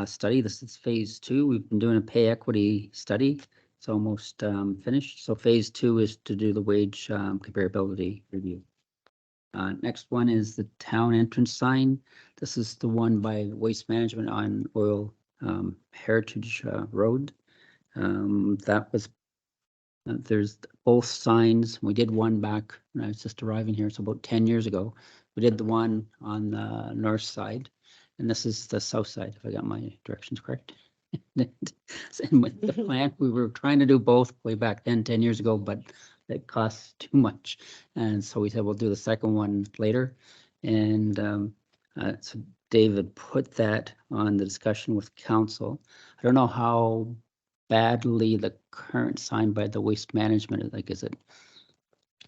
study. This is phase 2. We've been doing a pay equity study. It's almost finished. So phase 2 is to do the wage comparability review. Next one is the town entrance sign. This is the one by Waste Management on Oil Heritage Road. That was, there's both signs. We did one back when I was just arriving here. It's about 10 years ago. We did the one on the north side, and this is the south side, if I got my directions correct. And with the plan, we were trying to do both way back then, 10 years ago, but it costs too much. And so we said, we'll do the second one later. And so David put that on the discussion with council. I don't know how badly the current sign by the Waste Management is, like, is it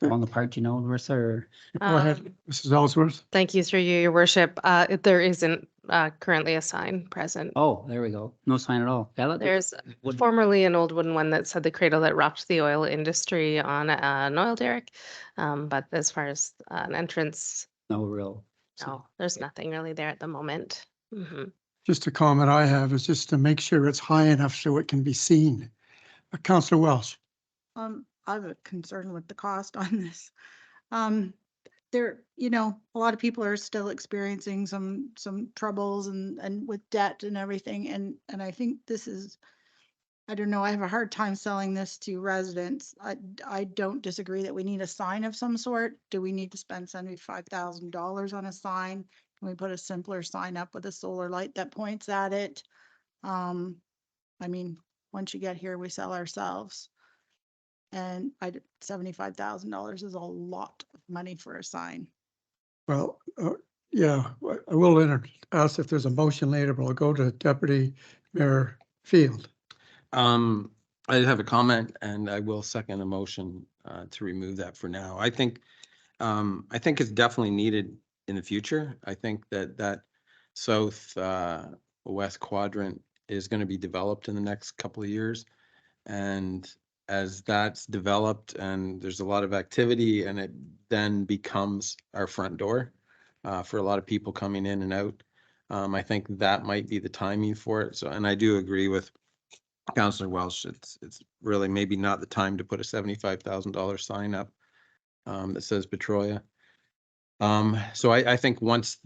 on the part, Larissa? Or? Go ahead, Mrs. Ellsworth. Thank you, through you, your worship. There isn't currently a sign present. Oh, there we go. No sign at all. Yeah, There's would- formerly an old wooden one that said the cradle that rocked the oil industry on an oil derrick. But as far as an entrance, no real. no, there's nothing really there at the moment. Mhm. Just a comment I have is just to make sure it's high enough so it can be seen. Councillor Welsh. I have a concern with the cost on this. There, a lot of people are still experiencing some troubles and with debt and everything. And I think this is, I don't know, I have a hard time selling this to residents. I don't disagree that we need a sign of some sort. Do we need to spend $75,000 on a sign? Can we put a simpler sign up with a solar light that points at it? I mean, once you get here, we sell ourselves. And $75,000 is a lot of money for a sign. Well, yeah, I will ask if there's a motion later, but I'll go to Deputy Mayor Field. I have a comment and I will second a motion to remove that for now. I think it's definitely needed in the future. I think that south west quadrant is going to be developed in the next couple of years. And as that's developed and there's a lot of activity and it then becomes our front door for a lot of people coming in and out. I think that might be the timing for it. So, and I do agree with Councillor Welsh. It's really maybe not the time to put a $75,000 sign up that says Petrolia. So I think once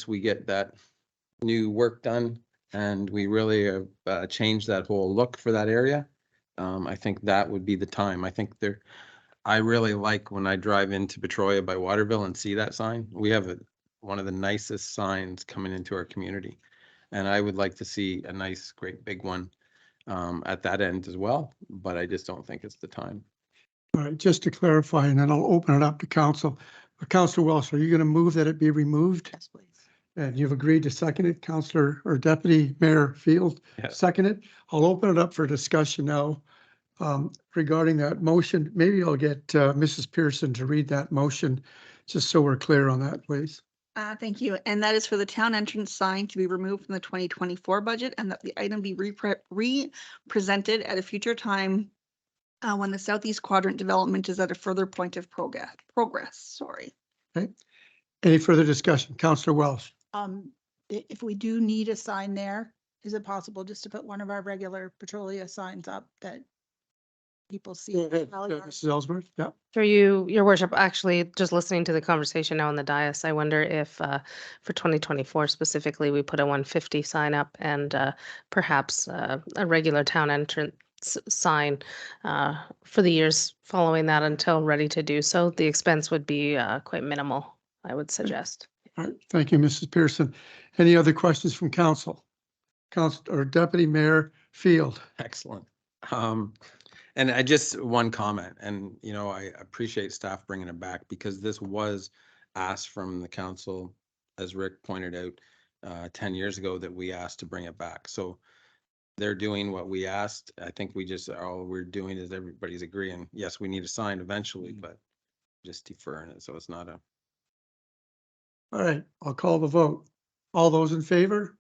we get that new work done and we really change that whole look for that area, I think that would be the time. I really like when I drive into Petrolia by Waterville and see that sign. We have one of the nicest signs coming into our community. And I would like to see a nice, great big one at that end as well, but I just don't think it's the time. All right, just to clarify, and then I'll open it up to council. Councillor Welsh, are you going to move that it be removed? Yes, please. And you've agreed to second it, Councillor or Deputy Mayor Field? Yeah. Second it. I'll open it up for discussion now regarding that motion. Maybe I'll get Mrs. Pearson to read that motion, just so we're clear on that, please. Thank you. And that is for the town entrance sign to be removed from the 2024 budget and that the item be re-presented at a future time when the southeast quadrant development is at a further point of progress. Sorry. Okay. Any further discussion? Councillor Welsh. If we do need a sign there, is it possible just to put one of our regular Petrolia signs up that people see? Mrs. Ellsworth, yeah. Through you, your worship, actually, just listening to the conversation now on the dais, I wonder if for 2024 specifically, we put a 150 sign up and perhaps a regular town entrance sign for the years following that until ready to do so. The expense would be quite minimal, I would suggest. All right, thank you, Mrs. Pearson. Any other questions from council? Council or Deputy Mayor Field? Excellent. And I just one comment, and I appreciate staff bringing it back because this was asked from the council, as Rick pointed out, 10 years ago that we asked to bring it back. So they're doing what we asked. I think all we're doing is everybody's agreeing. Yes, we need a sign eventually, but just deferring it. So it's not a. All right, I'll call the vote. All those in favor?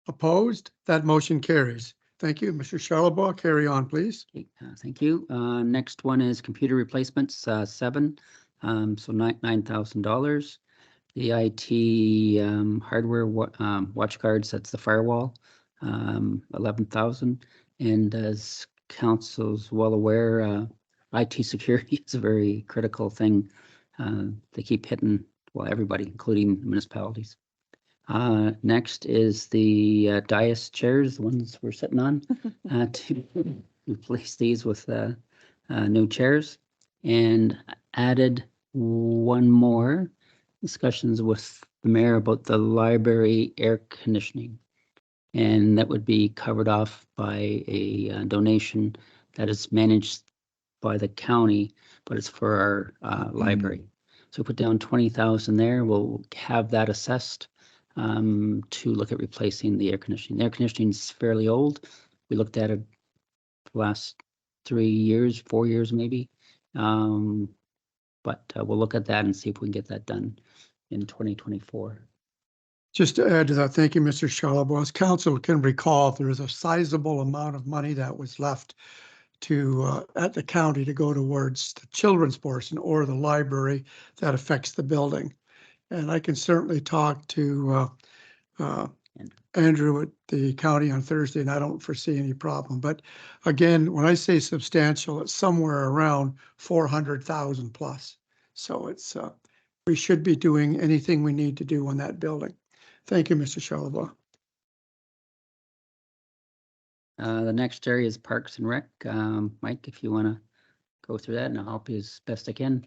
Opposed? That motion carries. Thank you. Mr. Charlebois, carry on, please. Okay, thank you. Next one is computer replacements, 7, so $9,000. The IT hardware watch guards, that's the firewall, 11,000. And as council's well aware, IT security is a very critical thing. They keep hitting, well, everybody, including municipalities. Next is the dais chairs, the ones we're sitting on, to replace these with new chairs. And added one more, discussions with the mayor about the library air conditioning. And that would be covered off by a donation that is managed by the county, but it's for our library. So put down 20,000 there. We'll have that assessed to look at replacing the air conditioning. The air conditioning is fairly old. We looked at it the last 3 years, 4 years maybe. But we'll look at that and see if we can get that done in 2024. Just to add to that, thank you, Mr. Schalabo. As council can recall, there is a sizable amount of money that was left to, at the county to go towards the children's portion or the library that affects the building. And I can certainly talk to Andrew at the county on Thursday, and I don't foresee any problem. But again, when I say substantial, it's somewhere around 400,000 plus. So it's, we should be doing anything we need to do on that building. Thank you, Mr. Schalaba. The next area is Parks and Rec. Mike, if you want to go through that, and I'll help you as best I can.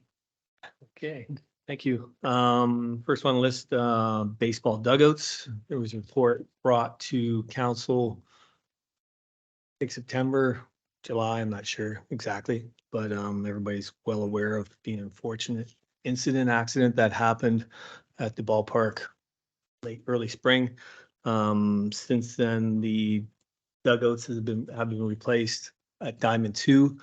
Okay, thank you. First one list, baseball dugouts. There was a report brought to council, I think September, July, I'm not sure exactly, but everybody's well aware of the unfortunate accident that happened at the ballpark early spring. Since then, the dugouts have been replaced at Diamond 2.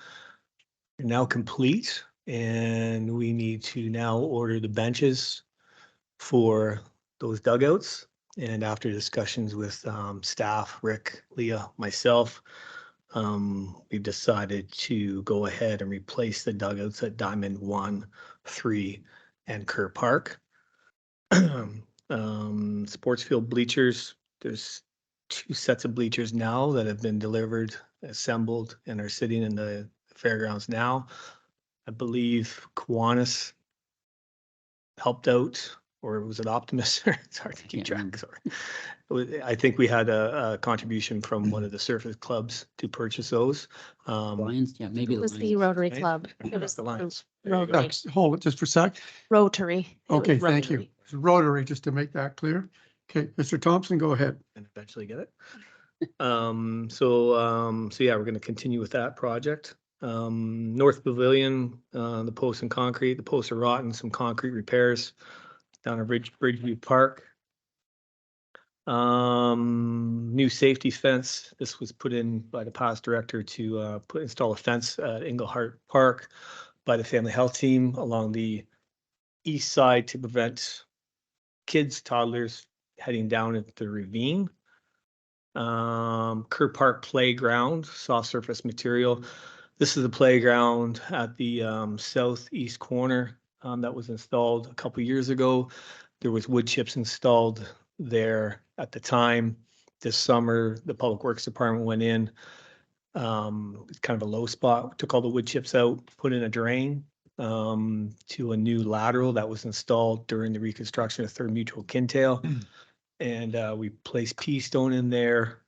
They're now complete, and we need to now order the benches for those dugouts. And after discussions with staff, Rick, Leah, myself, we've decided to go ahead and replace the dugouts at Diamond 1, 3, and Kerr Park. Sports field bleachers, there's 2 sets of bleachers now that have been delivered, assembled, and are sitting in the fairgrounds now. I believe Kiwanis helped out, or was it Optimus? It's hard to keep Can't track, sorry. I think we had a contribution from one of the surface clubs to purchase those. Lions, yeah, maybe It the was the Lions. Rotary right? Club. Or It was the Lions. the There you go. Rotary. Hold it just for a sec. Rotary. It was Okay, thank you. Rotary. It's Rotary, just to make that clear. Okay, Mr. Thompson, go ahead. And eventually get it. So yeah, we're gonna continue with that project. North Pavilion, the posts and concrete, the posts are rotten, some concrete repairs down at Bridgeview Park. New safety fence. This was put in by the past director to install a fence at Englehart Park by the family health team along the east side to prevent kids, toddlers heading down into the ravine. Kerr Park Playground, soft surface material. This is the playground at the southeast corner that was installed a couple years ago. There was wood chips installed there at the time. This summer, the Public Works Department went in. It's kind of a low spot, took all the wood chips out, put in a drain to a new lateral that was installed during the reconstruction of Third Mutual Kintail. And we placed pea stone in there.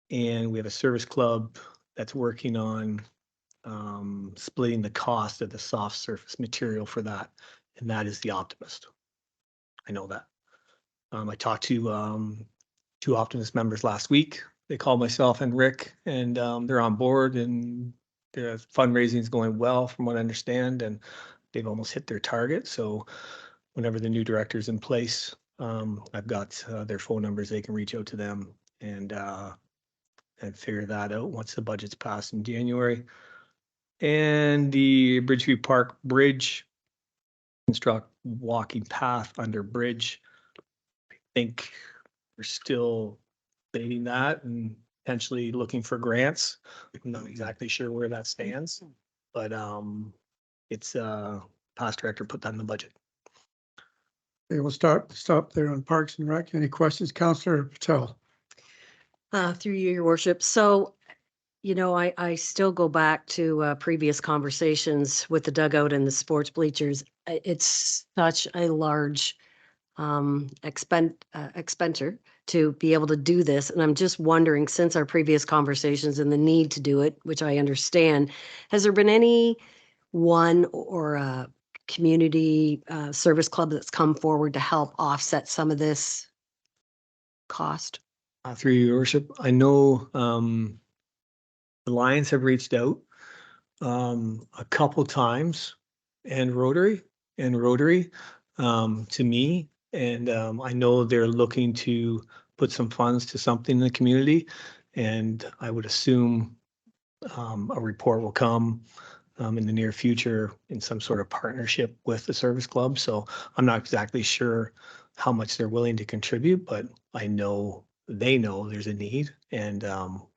And we have a service club that's working on splitting the cost of the soft surface material for that. And that is the Optimist. I know that. I talked to 2 Optimist members last week. They called myself and Rick, and they're on board, and their fundraising is going well from what I understand, and they've almost hit their target. So whenever the new director's in place, I've got their phone numbers. They can reach out to them and figure that out once the budget's passed in January. And the Bridgeview Park Bridge, construct walking path under bridge. I think we're still debating that and potentially looking for grants. I'm not exactly sure where that stands, but it's past director put that in the budget. Okay, we'll stop there on Parks and Rec. Any questions, Councillor Patel? Through you, your worship. So, you know, I still go back to previous conversations with the dugout and the sports bleachers. It's such a large expenditure to be able to do this. And I'm just wondering, since our previous conversations and the need to do it, which I understand, has there been any one or a community service club that's come forward to help offset some of this cost? Through your worship, I know the Lions have reached out a couple times, and Rotary to me, and I know they're looking to put some funds to something in the community, and I would assume a report will come in the near future in some sort of partnership with the service club. So I'm not exactly sure how much they're willing to contribute, but I know they know there's a need and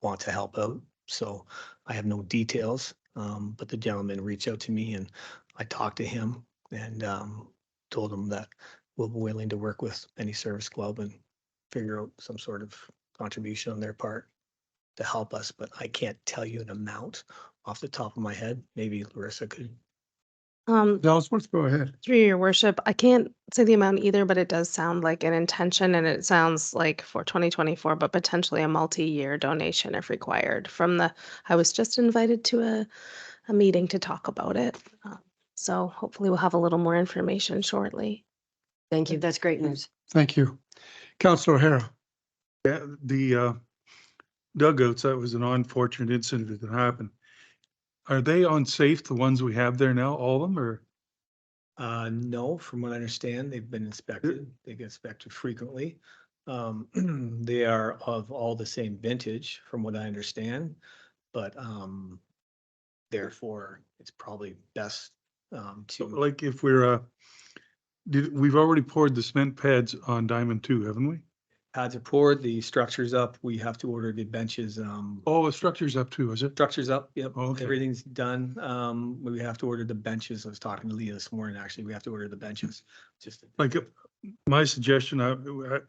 want to help out. So I have no details, but the gentleman reached out to me and I talked to him and told him that we're willing to work with any service club and figure out some sort of contribution on their part to help us, but I can't tell you an amount off the top of my head. Maybe Larissa could. Ellsworth, go ahead. Through your worship, I can't say the amount either, but it does sound like an intention and it sounds like for 2024, but potentially a multi-year donation if required I was just invited to a meeting to talk about it. So hopefully we'll have a little more information shortly. Thank you. That's great news. Thank you. Councillor O'Hara. Yeah, the dugouts, that was an unfortunate incident that happened. Are they unsafe, the ones we have there now, all of them, or? No, from what I understand, they've been inspected. They get inspected frequently. They are of all the same vintage, from what I understand, but therefore it's probably best to. Like if we're, we've already poured the cement pads on Diamond 2, haven't we? Pads are poured, the structure's up. We have to order the benches. Oh, the structure's up too, is it? Structure's up, yep. Okay. Everything's done. We have to order the benches. I was talking to Leah this morning, actually. We have to order the benches. Just Like, my suggestion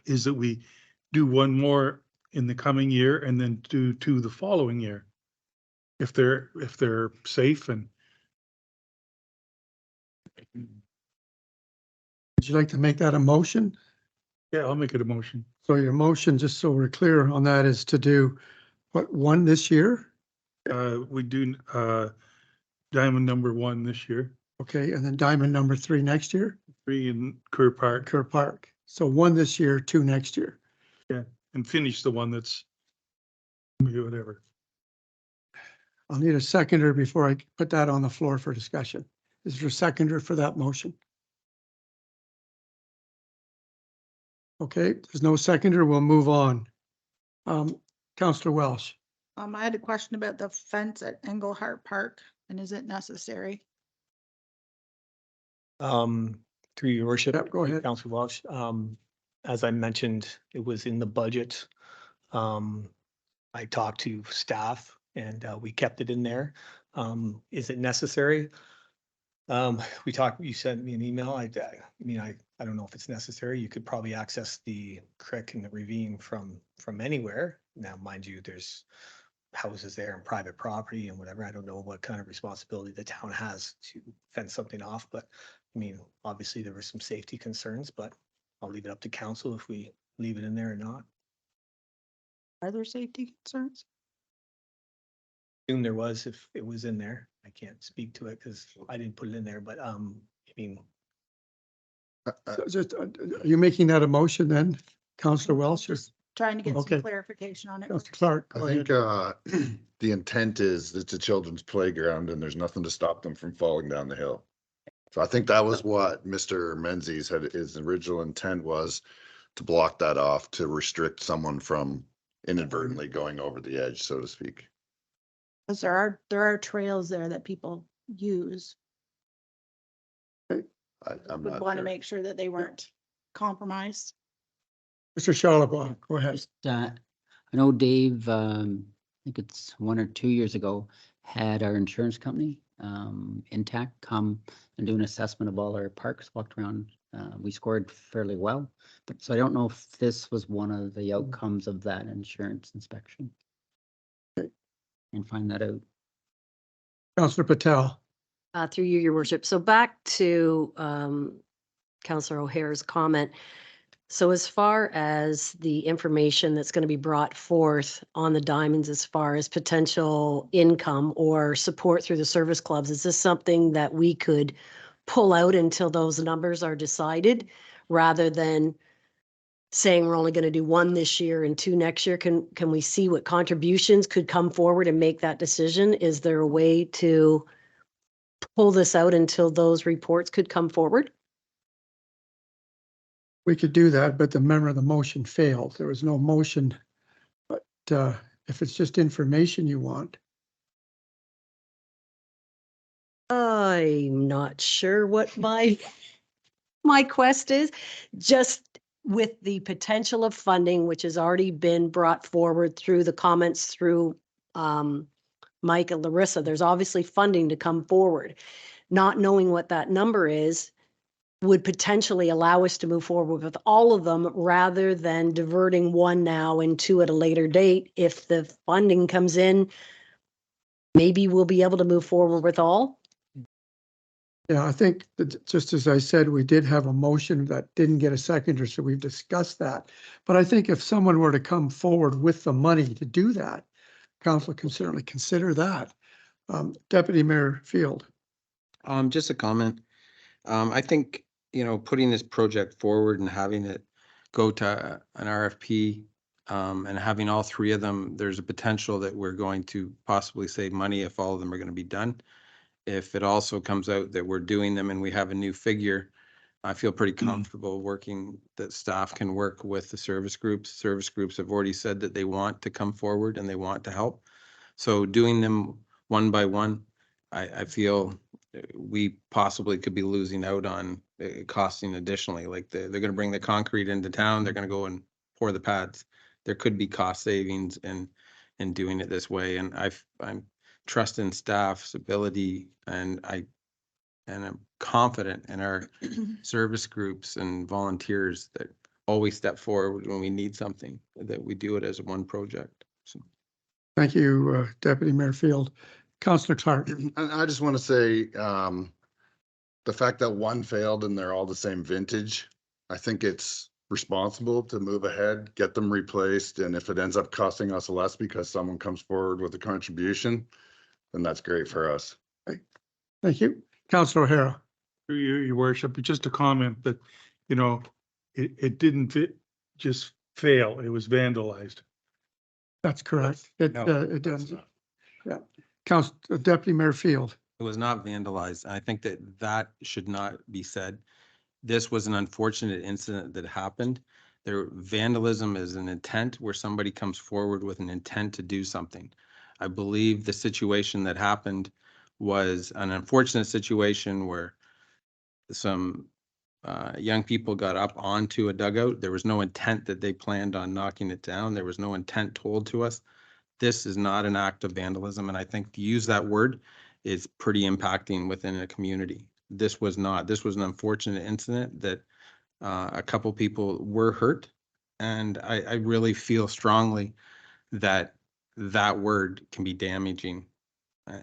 is that we do one more in the coming year and then do two the following year. If they're safe and. Would you like to make that a motion? Yeah, I'll make it a motion. So your motion, just so we're clear on that, is to do what, one this year? We do, Diamond number 1 this year, Okay, and then diamond number 3 next year, 3 in Kerr Park, Kerr Park. So 1 this year, 2 next year. and finish the one that's whatever. I'll need a seconder before I put that on the floor for discussion. Is there a seconder for that motion? Okay, there's no seconder. We'll move on. Councillor Welsh. I had a question about the fence at Englehart Park, and is it necessary? Through your worship. Yep, go ahead. Councilor Welsh, as I mentioned, it was in the budget. I talked to staff and we kept it in there. Is it necessary? We talked, you sent me an email. I mean, I don't know if it's necessary. You could probably access the creek and the ravine from anywhere. Now, mind you, there's houses there and private property and whatever. I don't know what kind of responsibility the town has to fence something off, but I mean, obviously there were some safety concerns, but I'll leave it up to council if we leave it in there or not. Are there safety concerns? Assume there was if it was in there. I can't speak to it because I didn't put it in there, but I mean, So just, are you making that a motion then, Councillor Welsh? Or Trying to get Okay. some clarification on it. Councillor Clark? I Go think ahead. the intent is it's a children's playground and there's nothing to stop them from falling down the hill. So I think that was what Mr. Menzies had, his original intent was to block that off, to restrict someone from inadvertently going over the edge, so to speak. Because there are trails there that people use. I'm Would not want to sure. make sure that they weren't compromised. Mr. Charlebois, go ahead. Just, I know Dave, I think it's 1 or 2 years ago, had our insurance company, Intact, come and do an assessment of all our parks, walked around. We scored fairly well, but so I don't know if this was one of the outcomes of that insurance inspection. And find that out. Councillor Patel. Through you, your worship. So back to Councillor O'Hara's comment. So as far as the information that's going to be brought forth on the diamonds, as far as potential income or support through the service clubs, is this something that we could pull out until those numbers are decided rather than saying we're only going to do 1 this year and 2 next year? Can we see what contributions could come forward and make that decision? Is there a way to pull this out until those reports could come forward? We could do that, but remember the motion failed. There was no motion. But if it's just information you want. I'm not sure what my quest is. Just with the potential of funding, which has already been brought forward through the comments through Mike and Larissa, there's obviously funding to come forward. Not knowing what that number is would potentially allow us to move forward with all of them rather than diverting one now and two at a later date. If the funding comes in, maybe we'll be able to move forward with all. Yeah, I think that just as I said, we did have a motion that didn't get a seconder, so we've discussed that. But I think if someone were to come forward with the money to do that, council can certainly consider that. Deputy Mayor Field. Just a comment. I think, you know, putting this project forward and having it go to an RFP, and having all three of them, there's a potential that we're going to possibly save money if all of them are going to be done. If it also comes out that we're doing them and we have a new figure, I feel pretty comfortable working, that staff can work with the service groups. Service groups have already said that they want to come forward and they want to help. So doing them one by one, I feel we possibly could be losing out on costing additionally. Like they're going to bring the concrete into town, they're going to go and pour the pads. There could be cost savings in doing it this way. And I'm trusting staff's ability, and I'm confident in our service groups and volunteers that always step forward when we need something, that we do it as one project. So. Thank you, Deputy Mayor Field. Councillor Clark. And I just want to say, the fact that one failed and they're all the same vintage, I think it's responsible to move ahead, get them replaced. And if it ends up costing us less because someone comes forward with a contribution, then that's great for us. Thank you. Councillor O'Hara. Your worship, just a comment that, you know, it didn't just fail, it was vandalized. That's correct. It does. not. Yeah. Deputy Mayor Field. It was not vandalized. I think that should not be said. This was an unfortunate incident that happened. Vandalism is an intent where somebody comes forward with an intent to do something. I believe the situation that happened was an unfortunate situation where some young people got up onto a dugout. There was no intent that they planned on knocking it down. There was no intent told to us. This is not an act of vandalism. And I think to use that word is pretty impacting within a community. This was not. This was an unfortunate incident that a couple people were hurt. And I really feel strongly that that word can be damaging,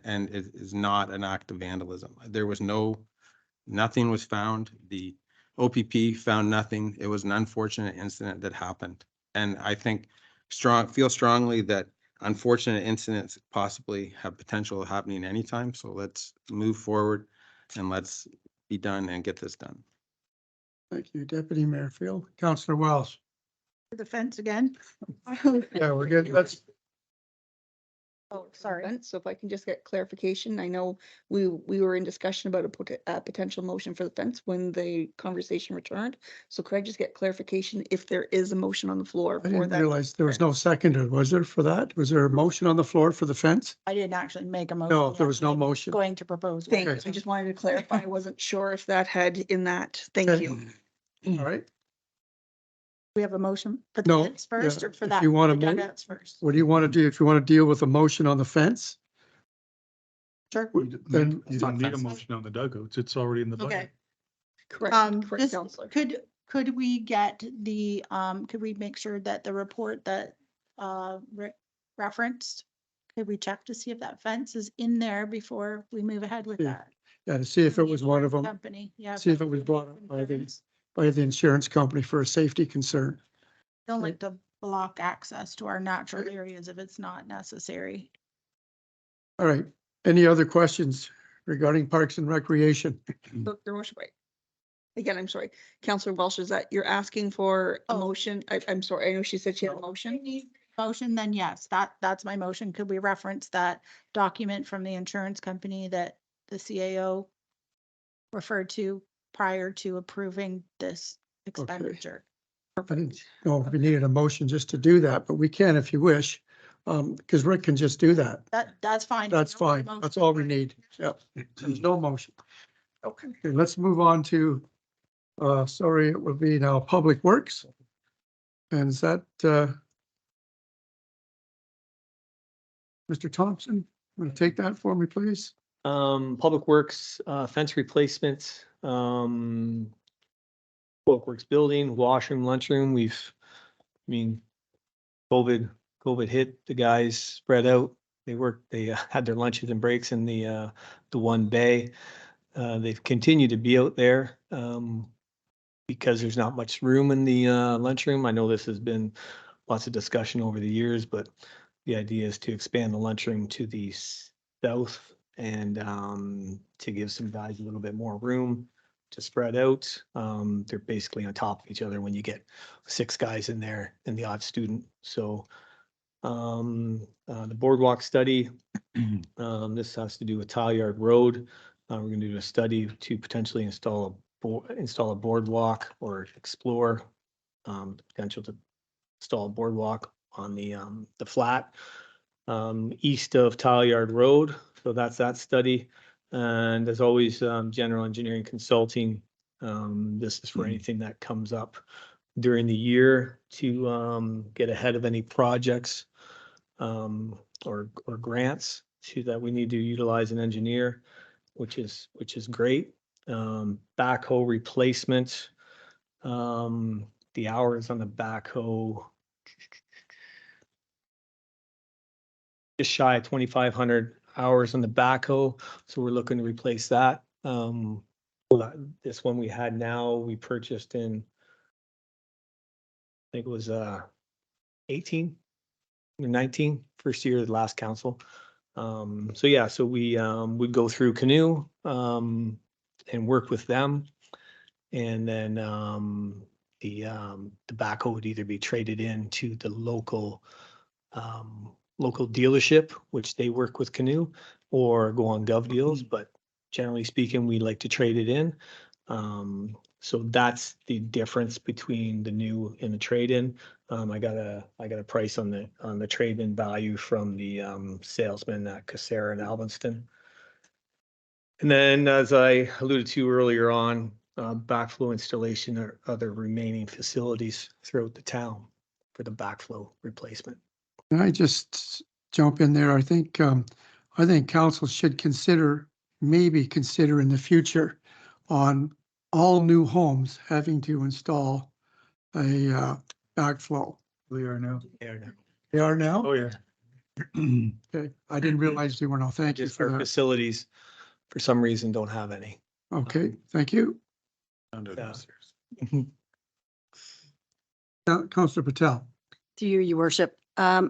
and it is not an act of vandalism. There was nothing was found. The OPP found nothing. It was an unfortunate incident that happened. And I think feel strongly that unfortunate incidents possibly have potential of happening anytime. So let's move forward and let's be done and get this done. Thank you, Deputy Mayor Field. Councillor Wells. The fence again. Yeah, we're good. Let's. Oh, sorry. So if I can just get clarification, I know we were in discussion about a potential motion for the fence when the conversation returned. So could I just get clarification if there is a motion on the floor I for didn't that? realize there was no seconder. Was there for that? Was there a motion on the floor for the fence? I didn't actually make a motion. No, there was no I'm motion. Going to propose. one. Thank you. Okay. I just wanted to clarify. I wasn't sure if that had in that. Thank Okay. you. All right. We have a motion for the No, fence first yeah, or for if that? you want the to move- dugouts first. What do you want to do? If you want to deal with a motion on the fence? Sure. Then You don't need a motion on the dugouts, it's already in the budget. Okay. Correct, correct, Just Counselor. could we get the, could we make sure that the report that, referenced, could we check to see if that fence is in there before we move ahead with Yeah. that? Yeah, to see if it was one of them, Company, yeah. see if it was brought up by the insurance company for a safety concern. Don't like to block access to our natural areas if it's not necessary. All right. Any other questions regarding Parks and Recreation? Look, Your Worship, wait. Again, I'm sorry. Counselor Welsh, is that you're asking for a Oh. motion? I'm sorry. I know she said she had a motion. Motion, then yes, that's my motion. Could we reference that document from the insurance company that the CAO referred to prior to approving this expenditure? I didn't know if we needed a motion just to do that, but we can if you wish. Because Rick can just do that. That's fine. That's No fine. motion. That's all we need. Yep. There's no motion. Okay. Okay, let's move on to Sorry, it will be now Public Works. And is that, Mr. Thompson, want to take that for me, please? Public Works, fence replacement, Public Works building, washroom, lunchroom, COVID hit, the guys spread out. They had their lunches and breaks in the one bay. They've continued to be out there, because there's not much room in the lunchroom. I know this has been lots of discussion over the years, but the idea is to expand the lunchroom to the south and to give some guys a little bit more room to spread out. They're basically on top of each other when you get 6 guys in there and the odd student. So the boardwalk study, this has to do with Tallyard Road. We're going to do a study to potentially install a boardwalk or explore the potential to install a boardwalk on the flat east of Tallyard Road. So that's that study. And as always, general engineering consulting. This is for anything that comes up during the year to get ahead of any projects or grants that we need to utilize an engineer, which is great. Backhoe replacement. The hours on the backhoe, just shy of 2,500 hours on the backhoe. So we're looking to replace that. This one we had now, we purchased in, I think it was 18 or 19, first year of the last council. So yeah, so we would go through Canoe and work with them. And then the backhoe would either be traded in to the local dealership, which they work with Canoe, or go on Gov Deals. But generally speaking, we like to trade it in. So that's the difference between the new and the trade-in. I got a price on the trade-in value from the salesman at Casera and Alvinston. And then, as I alluded to earlier on, backflow installation or other remaining facilities throughout the town for the backflow replacement. Can I just jump in there? I think council should maybe consider in the future on all new homes having to install a backflow. We are now. They are now? Oh, yeah. Okay, I didn't realize they were now. Thank you Just for our that. facilities, for some reason, don't have any. Okay, thank you. Yeah. Councillor Patel. To you, your worship. I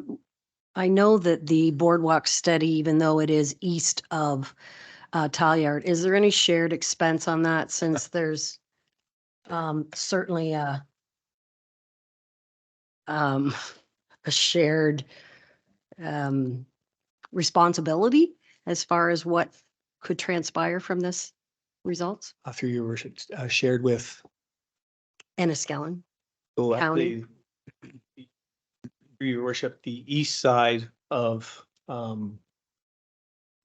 know that the boardwalk study, even though it is east of Tallyard, is there any shared expense on that, since there's certainly a shared responsibility as far as what could transpire from this results? Through your worship, shared with. Enniskillen. So County. Through your worship, the east side of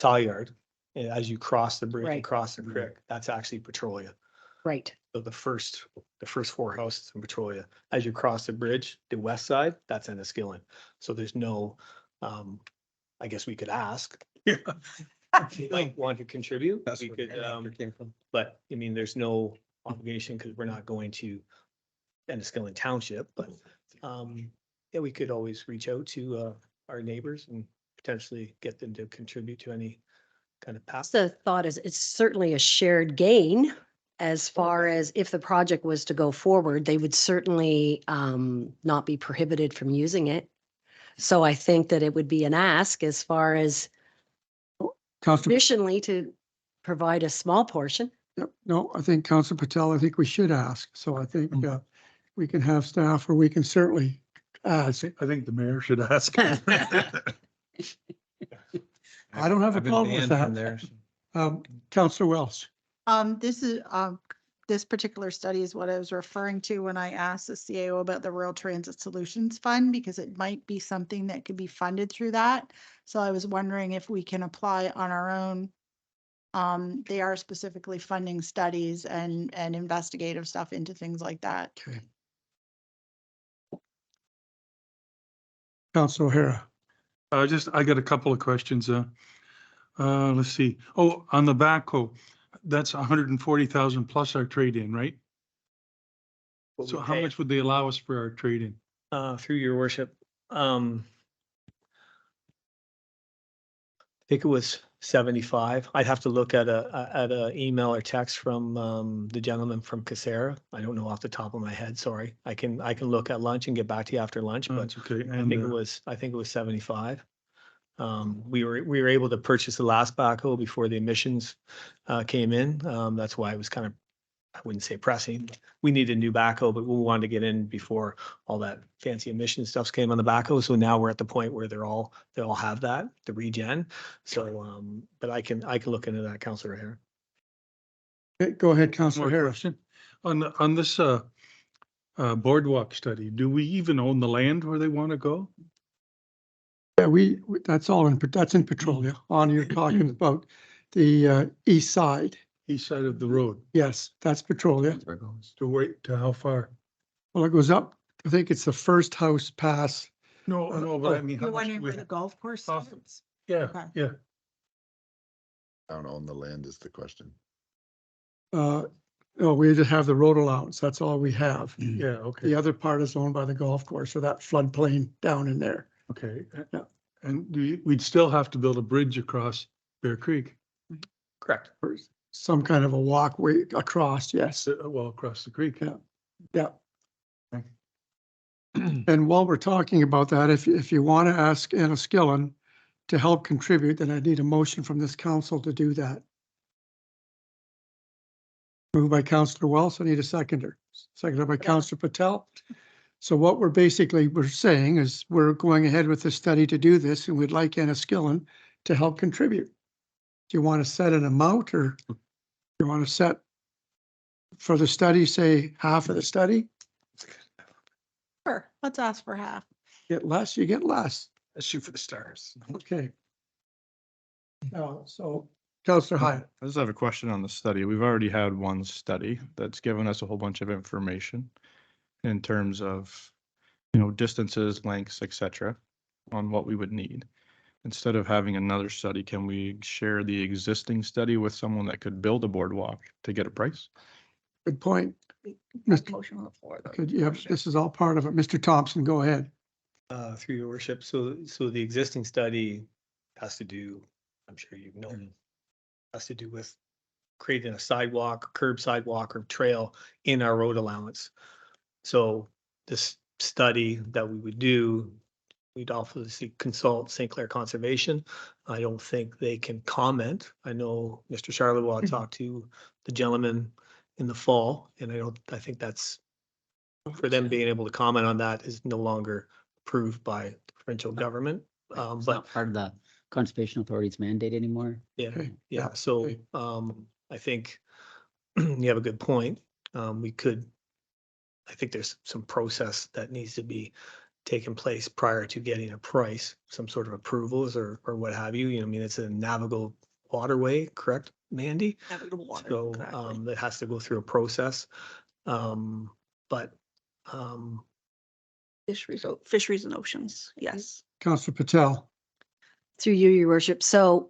Tallyard, as you cross the bridge and Right. cross the creek, that's actually Petrolia. Right. So the first 4 houses in Petrolia, as you cross the bridge, the west side, that's Enniskillen. So there's no, I guess we could ask. If you might want to contribute, That's we where could, the answer came from. but I mean, there's no obligation because we're not going to Enniskillen Township, but yeah, we could always reach out to our neighbors and potentially get them to contribute to any kind of path. The thought is it's certainly a shared gain as far as if the project was to go forward, they would certainly not be prohibited from using it. So I think that it would be an ask as far as Councillor, additionally to provide a small portion. no, I think Councillor Patel, I think we should ask. So I think we can have staff, or we can certainly ask. I think the mayor should ask. I don't have a I've been problem with banned from that. there. Councillor Welsh. This particular study is what I was referring to when I asked the CAO about the Rural Transit Solutions Fund, because it might be something that could be funded through that. So I was wondering if we can apply on our own They are specifically funding studies and investigative stuff into things like that. Okay. Council O'Hara. I got a couple of questions. Let's see. Oh, on the backhoe, that's 140,000 plus our trade-in, right? What So we how pay, much would they allow us for our trade-in? through your worship, I think it was 75. I'd have to look at a email or text from the gentleman from Casera. I don't know off the top of my head, sorry. I can look at lunch and get back to you after lunch, but That's okay. I think it was 75. We were able to purchase the last backhoe before the emissions came in. That's why it was kind of, I wouldn't say pressing. We needed a new backhoe, but we wanted to get in before all that fancy emission stuffs came on the backhoe. So now we're at the point where they all have that, the regen. So, but I can look into that, Councillor O'Hara. Okay, go ahead, Councillor More O'Hara. question. On this boardwalk study, do we even own the land where they want to go? Yeah, that's all that's in Petrolia. On, you're talking about the east side. East side of the road. Yes, that's Petrolia. To how far? Well, it goes up, I think it's the first house pass. No, but I mean, how You're much wondering do where we? the golf course Off- is? Yeah, Okay. yeah. I don't own the land is the question. No, we just have the road allowance. That's all we have. Yeah, okay. The other part is owned by the golf course or that floodplain down in there. Okay. Yeah. And we'd still have to build a bridge across Bear Creek, Correct. Or some kind of a walkway across, yes. well, across the creek. Yeah. Yeah. Okay. And while we're talking about that, if you want to ask Anna Skillen to help contribute, then I need a motion from this council to do that. Moved by Councillor Wells, I need a seconder. Seconded by Councillor Patel. So what we're saying is we're going ahead with the study to do this, and we'd like Anna Skillen to help contribute. Do you want to set an amount, or you want to set for the study, say half of the study? Sure, let's ask for half. Get less, you get less. Let's shoot for the stars. Okay. So Councillor Hyatt. I just have a question on the study. We've already had one study that's given us a whole bunch of information in terms of, distances, lengths, etc., on what we would need. Instead of having another study, can we share the existing study with someone that could build a boardwalk to get a price? Good point. Mr. Motion on the floor. though. Could you have, this is all part of it. Mr. Thompson, go ahead. Through your worship. So the existing study has to do, I'm sure you know, has to do with creating a sidewalk, curb sidewalk or trail in our road allowance. So this study that we would do, we'd obviously consult St. Clair Conservation. I don't think they can comment. I know Mr. Charlebois talked to the gentleman in the fall, and I think that's for them being able to comment on that is no longer approved by the provincial government. It's But not part of the Conservation Authority's mandate anymore. yeah, Okay, yeah. yeah, So okay. I think you have a good point. I think there's some process that needs to be taken place prior to getting a price, some sort of approvals or what have you. I mean, it's a navigable waterway, correct, Mandy? Navigable water, So exactly. that has to go through a process. But Fisheries and oceans, yes. Councillor Patel. Through you, your worship. So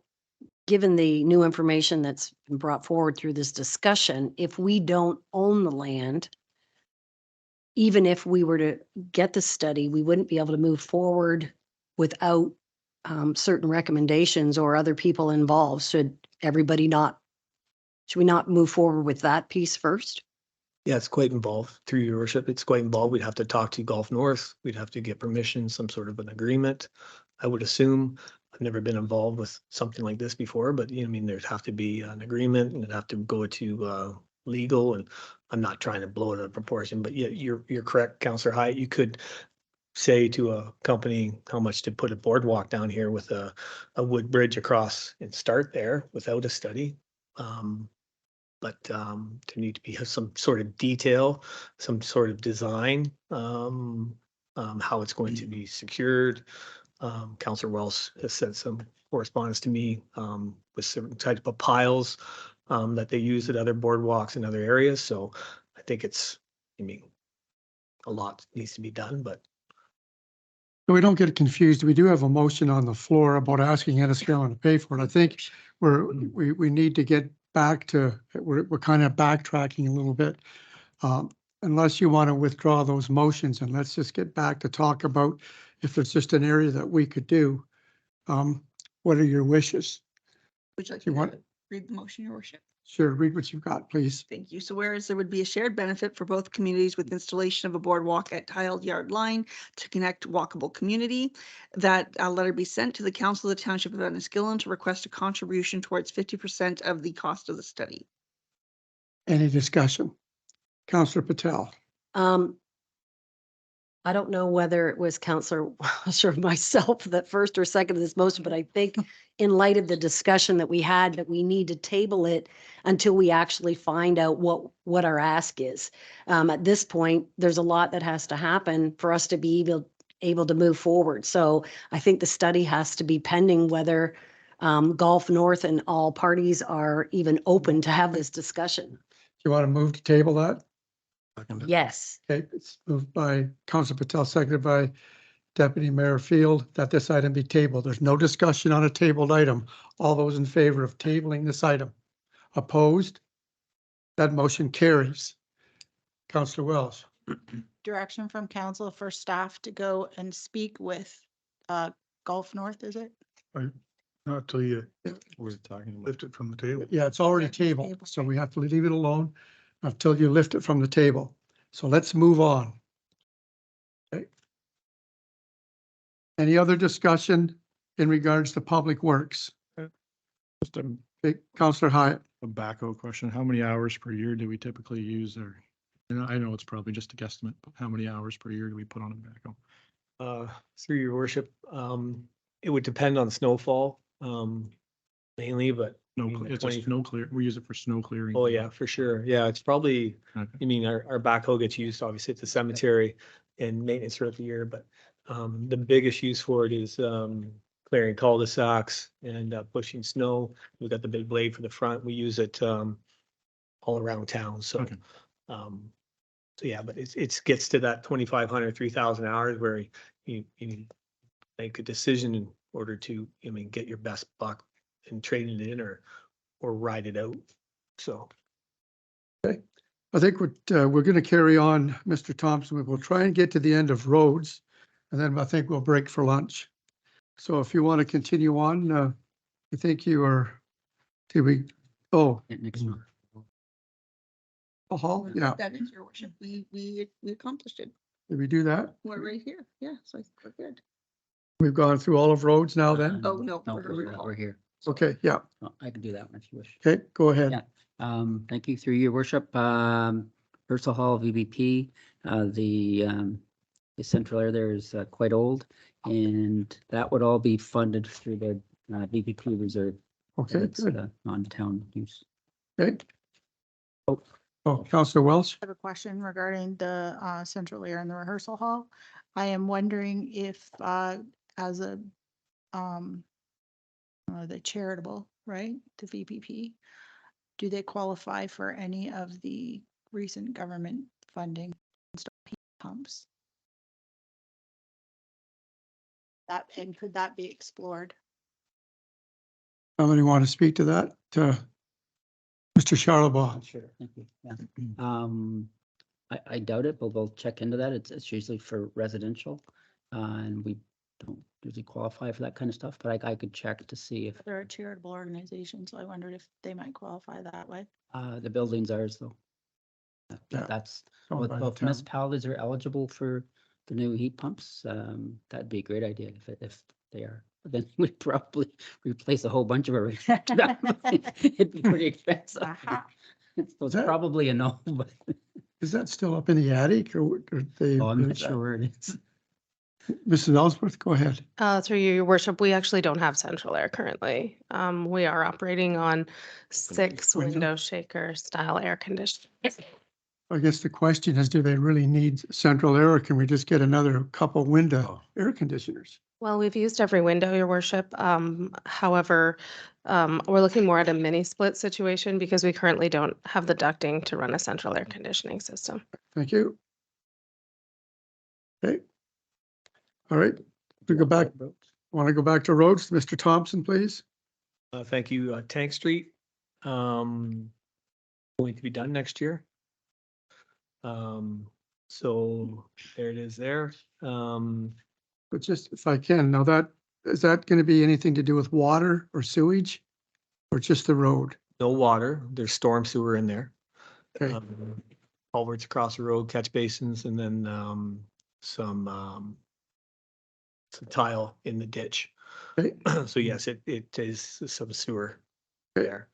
given the new information that's been brought forward through this discussion, if we don't own the land, even if we were to get the study, we wouldn't be able to move forward without certain recommendations or other people involved. Should we not move forward with that piece first? yeah, it's quite involved through your worship. It's quite involved. We'd have to talk to Gulf North. We'd have to get permission, some sort of an agreement. I would assume. I've never been involved with something like this before, but I mean, there'd have to be an agreement and it'd have to go to legal, and I'm not trying to blow it out of proportion, but yeah, you're correct, Councillor Hyatt. You could say to a company how much to put a boardwalk down here with a wood bridge across and start there without a study. But there need to be some sort of detail, some sort of design, how it's going to be secured. Councillor Wells has sent some correspondence to me with certain types of piles that they use at other boardwalks and other areas. So I think a lot needs to be done, but So we don't get confused. We do have a motion on the floor about asking Enniskillen to pay for it. I think we need to get back to, we're kind of backtracking a little bit. Unless you want to withdraw those motions, and let's just get back to talk about if there's just an area that we could do. What are your wishes? Would you like You me want- to read the motion, Your Worship? Sure, read what you've got, please. Thank you. So whereas there would be a shared benefit for both communities with installation of a boardwalk at tiled yard line to connect walkable community, that a letter be sent to the Council of the Township of Enniskillen to request a contribution towards 50% of the cost of the study. Any discussion? Councillor Patel. I don't know whether it was Counselor Walsh or myself that first or second of this motion, but I think in light of the discussion that we had, that we need to table it until we actually find out what our ask is. At this point, there's a lot that has to happen for us to be able to move forward. So I think the study has to be pending whether Gulf North and all parties are even open to have this discussion. Do you want to move to table that? Yes. Okay, it's moved by Councillor Patel, seconded by Deputy Mayor Field, that this item be tabled. There's no discussion on a tabled item. All those in favor of tabling this item? Opposed? That motion carries. Councillor Welsh. Direction from council for staff to go and speak with Gulf North, is it? Not till you What was it talking about? lift it from the table. Yeah, it's already Yeah, it's tabled, tabled. so we have to leave it alone until you lift it from the table. So let's move on. Okay. Any other discussion in regards to Public Works? Just a Okay, Councillor Hyatt. backhoe question. How many hours per year do we typically use there? And I know it's probably just a guesstimate, but how many hours per year do we put on a backhoe? through your worship, it would depend on snowfall mainly, but No, I mean, it's 20 a snow clear. We use it for snow clearing. oh yeah, for sure. Yeah, it's probably, Okay. our backhoe gets used obviously at the cemetery and maintenance throughout the year, but the biggest use for it is clearing cul-de-sacs and pushing snow. We've got the big blade for the front. We use it all around town, so. Okay. So yeah, but it gets to that 2,500, 3,000 hours where you make a decision in order to, get your best buck and trading it in or ride it out. So. I think we're going to carry on, Mr. Thompson. We'll try and get to the end of roads, and then I think we'll break for lunch. So if you want to continue on, I think you are, did we, Next month. Hall? Yeah, That is, Your Worship. We accomplished it. did we do that? We're right here. Yeah, so I think we're good. We've gone through all of roads now then? Oh, no, No, we're- we're here. Okay, yeah, Oh, I can do that one if you wish. okay, go ahead. Yeah. Thank you through your worship. Ursel Hall VBP, the central air there is quite old, and that would all be funded through the VBP reserve. Okay, It's good. non-town use. Okay. Oh, Councillor Welsh? I have a question regarding the central air in the rehearsal hall. I am wondering if as a the charitable, right, the VPP, do they qualify for any of the recent government funding heat pumps? That, and could that be explored? Somebody want to speak to that? Mr. Charlebois? Sure, thank you. Yeah. I doubt it, but we'll check into that. It's usually for residential, and we don't usually qualify for that kind of stuff, but I could check to see if They're a charitable organization, so I wondered if they might qualify that way. the building's ours though. Yeah. That's, Owned what by the both town. municipalities are eligible for the new heat pumps. That'd be a great idea if they are. But then we'd probably replace a whole bunch of it. It'd be pretty expensive. Aha. So it's that- probably a no, but Is that still up in the attic or they? oh, I'm not sure where it is. Mrs. Ellsworth, go ahead. Through you, your worship, we actually don't have central air currently. We are operating on 6 Window? window shaker style air conditioners. I guess the question is, do they really need central air or can we just get another couple window air conditioners? Well, we've used every window, your worship. However, we're looking more at a mini split situation because we currently don't have the ducting to run a central air conditioning system. Thank you. Okay. All right, we go back, want to go back to roads, Mr. Thompson, please? Thank you. Tank Street, going to be done next year. So there it is there. But just if I can, now that, is that going to be anything to do with water or sewage? Or just the road? No water, there's storm sewer in there. Okay, Culverts across the road, catch basins, and then, some tile in the ditch. Okay. So yes, it is some sewer Okay. there.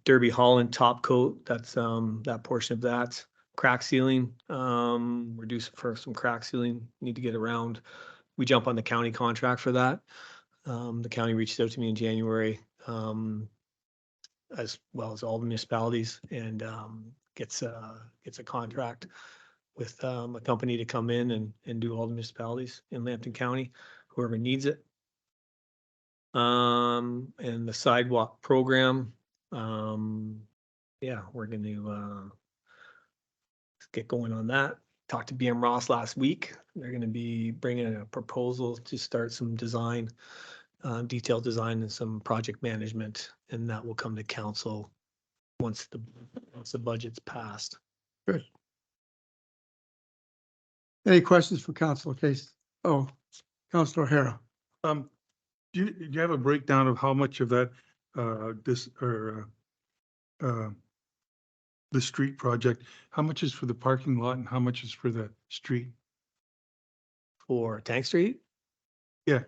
Derby Holland top coat, that's, that portion of that. Crack sealing, we're due for some crack sealing, need to get around. We jump on the county contract for that. The county reached out to me in January, as well as all the municipalities, and gets a contract with a company to come in and do all the municipalities in Lambton County, whoever needs it. And the sidewalk program, yeah, we're going to get going on that. Talked to BM Ross last week. They're going to be bringing a proposal to start some design, detailed design and some project management, and that will come to council once the budget's passed. good. Any questions for Councilor Case? Oh, Councilor O'Hara. Do you have a breakdown of how much of that, the street project, how much is for the parking lot and how much is for the street? For Tank Street, Yeah,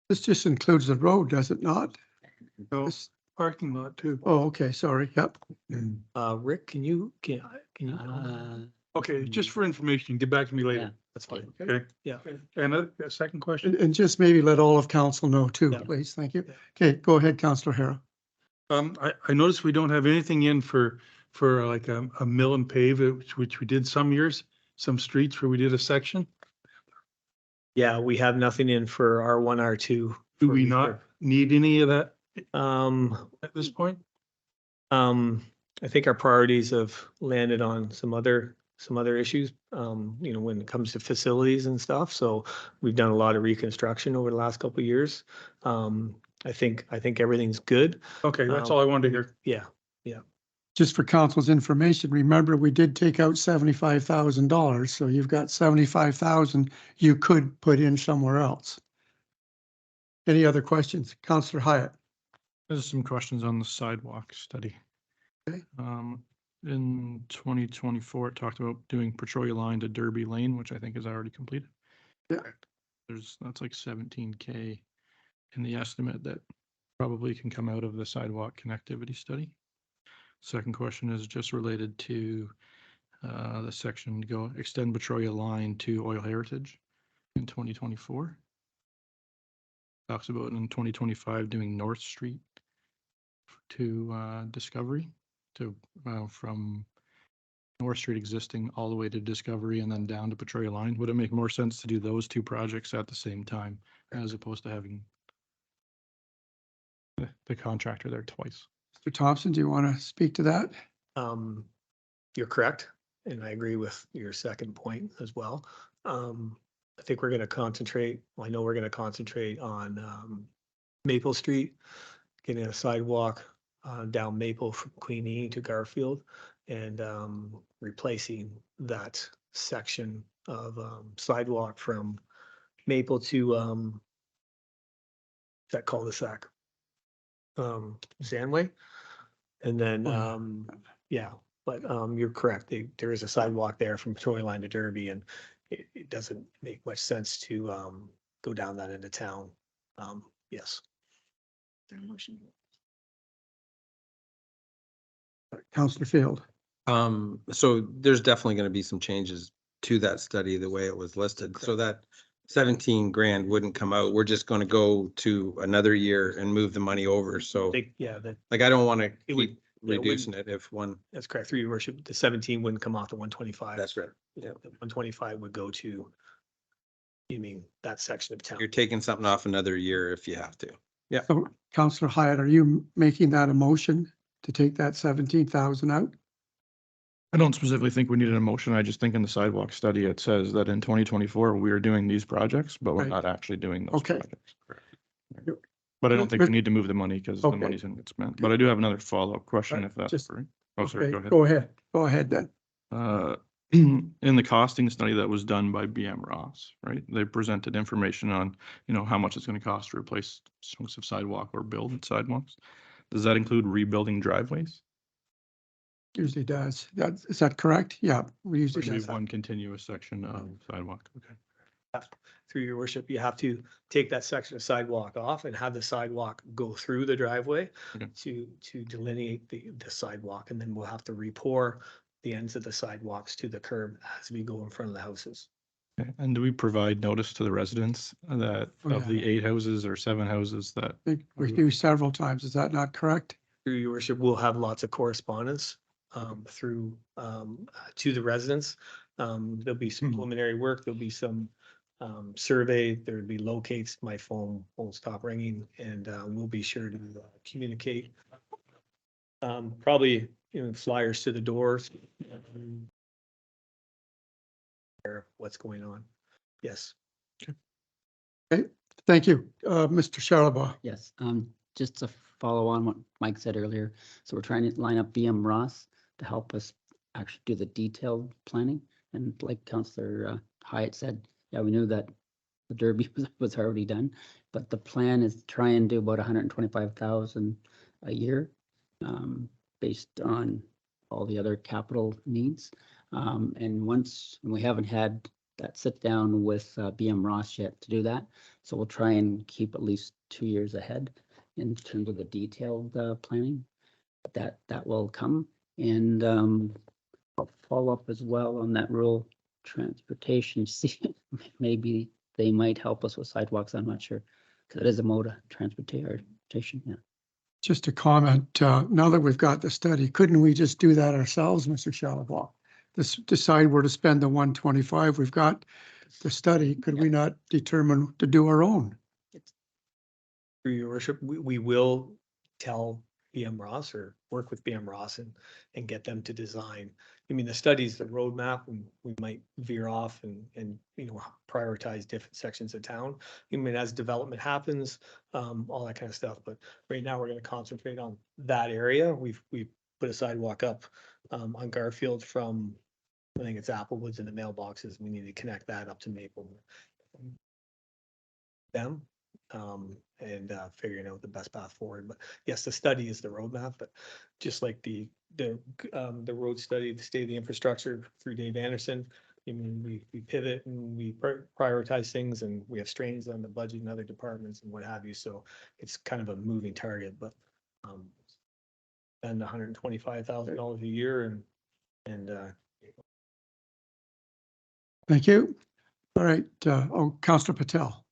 This just includes the road, does it not? no, This- parking lot too. Oh, okay, sorry, yep. Rick, can you? Okay, just for information, get back to me Yeah, later. That's fine. Okay, Yeah. and a second question? And just maybe let all of council know too, Yeah. please, thank you. Yeah. Okay, go ahead, Councilor O'Hara. I noticed we don't have anything in for like a mill and pave, which we did some years, some streets where we did a section. Yeah, we have nothing in for R1, R2. Do for we refurb. not need any of that At at this point? I think our priorities have landed on some other issues, when it comes to facilities and stuff. So we've done a lot of reconstruction over the last couple of years. I think everything's good. Okay, that's all I wanted to hear. Yeah. Just for council's information, remember, we did take out $75,000, so you've got 75,000 you could put in somewhere else. Any other questions? Councilor Hyatt? There's some questions on the sidewalk study. Okay. In 2024, it talked about doing Petrolia Line to Derby Lane, which I think is already completed. Yeah. That's like 17K in the estimate that probably can come out of the sidewalk connectivity study. Second question is just related to the section go extend Petrolia Line to Oil Heritage in 2024. Talks about in 2025 doing North Street to Discovery to from North Street existing all the way to Discovery and then down to Petrolia Line. Would it make more sense to do those two projects at the same time as opposed to having the contractor there twice? Mr. Thompson, do you want to speak to that? You're correct. And I agree with your second point as well. I think we're going to concentrate, I know we're going to concentrate on Maple Street, getting a sidewalk down Maple from Queenie to Garfield, and replacing that section of sidewalk from Maple to that cul-de-sac, Zanway. And then, yeah, but you're correct. There is a sidewalk there from Petrolia Line to Derby, and it doesn't make much sense to go down that into town. Yes. Councilor Field? So there's definitely going to be some changes to that study, the way it was listed. So that 17 grand wouldn't come out. We're just going to go to another year and move the money over. So Yeah, like, I don't want to It would- keep yeah, it reducing it if one, that's correct. Through your worship, the 17 wouldn't come off the 125. that's right. The 125 would go to You mean that section of town? You're taking something off another year if you have to. So Councillor Hyatt, are you making that a motion to take that 17,000 out? I don't specifically think we needed a motion. I just think in the sidewalk study, it says that in 2024, we are doing these projects, but we're Right. not actually doing those Okay. projects. But I don't think we need to move the money because the Okay. money's in its spent. But I do have another follow-up question if that's. Just- free. Oh, sorry, Okay, go ahead. Go ahead. Go ahead then. In the costing study that was done by BM Ross, right? They presented information on, how much it's going to cost to replace chunks of sidewalk or build sidewalks. Does that include rebuilding driveways? Usually does. Is that correct? Yeah, we Or usually leave does. that. one continuous section of sidewalk? Okay. Through your worship, you have to take that section of sidewalk off and have the sidewalk go through the driveway Okay. to delineate the sidewalk, and then we'll have to re-pour the ends of the sidewalks to the curb as we go in front of the houses. Okay. And do we provide notice to the residents that Oh, of yeah. the 8 houses or 7 houses that? I think we do several times. Is that not correct? Through your worship, we'll have lots of correspondence through to the residents. There'll be some preliminary work, there'll be some survey, there'd be locates, my phone won't stop ringing, and we'll be sure to communicate. Probably, flyers to the doors. What's going on? Yes. Thank you. Mr. Charlebois. Yes, just to follow on what Mike said earlier. So we're trying to line up BM Ross to help us actually do the detailed planning. And like Councillor Hyatt said, yeah, we knew that the Derby was already done, but the plan is to try and do about 125,000 a year, based on all the other capital needs. And we haven't had that sit down with BM Ross yet to do that. So we'll try and keep at least 2 years ahead in terms of the detailed planning. That will come. And I'll follow up as well on that rural transportation. See, maybe they might help us with sidewalks. I'm not sure. Because it is a mode of transportation, yeah. Just a comment, now that we've got the study, couldn't we just do that ourselves, Mr. Charlebois? Decide where to spend the 125. We've got the study. Could we not determine to do our own? Through your worship, we will tell BM Ross or work with BM Ross and get them to design. I mean, the study's the roadmap, and we might veer off and prioritize different sections of town. I mean, as development happens, all that kind of stuff. But right now, we're going to concentrate on that area. We've put a sidewalk up on Garfield from, I think it's Applewoods in the mailboxes. We need to connect that up to Maple. Them. And figuring out the best path forward. But yes, the study is the roadmap, but just like the road study, the state of the infrastructure through Dave Anderson, I mean, we pivot and we prioritize things, and we have strains on the budget and other departments and what have you. So it's kind of a moving target, but spend $125,000 a year and Thank you. All right, Councillor Patel.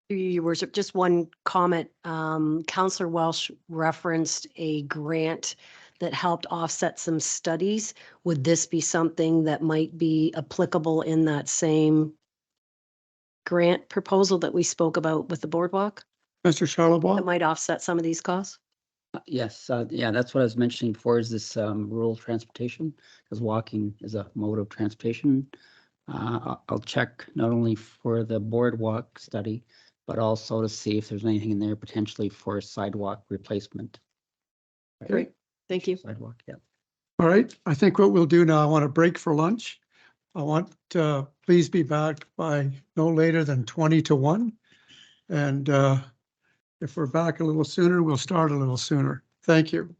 Your worship, just one comment. Councillor Welsh referenced a grant that helped offset some studies. Would this be something that might be applicable in that same grant proposal that we spoke about with the boardwalk? Mr. Charlebois? That might offset some of these costs? Yes, yeah, that's what I was mentioning before, is this rural transportation, because walking is a mode of transportation. I'll check not only for the boardwalk study, but also to see if there's anything in there potentially for sidewalk replacement. Great, thank you. Sidewalk, yeah. All right, I think what we'll do now, I want a break for lunch. I want, please be back by no later than 20 to 1. And if we're back a little sooner, we'll start a little sooner. Thank you.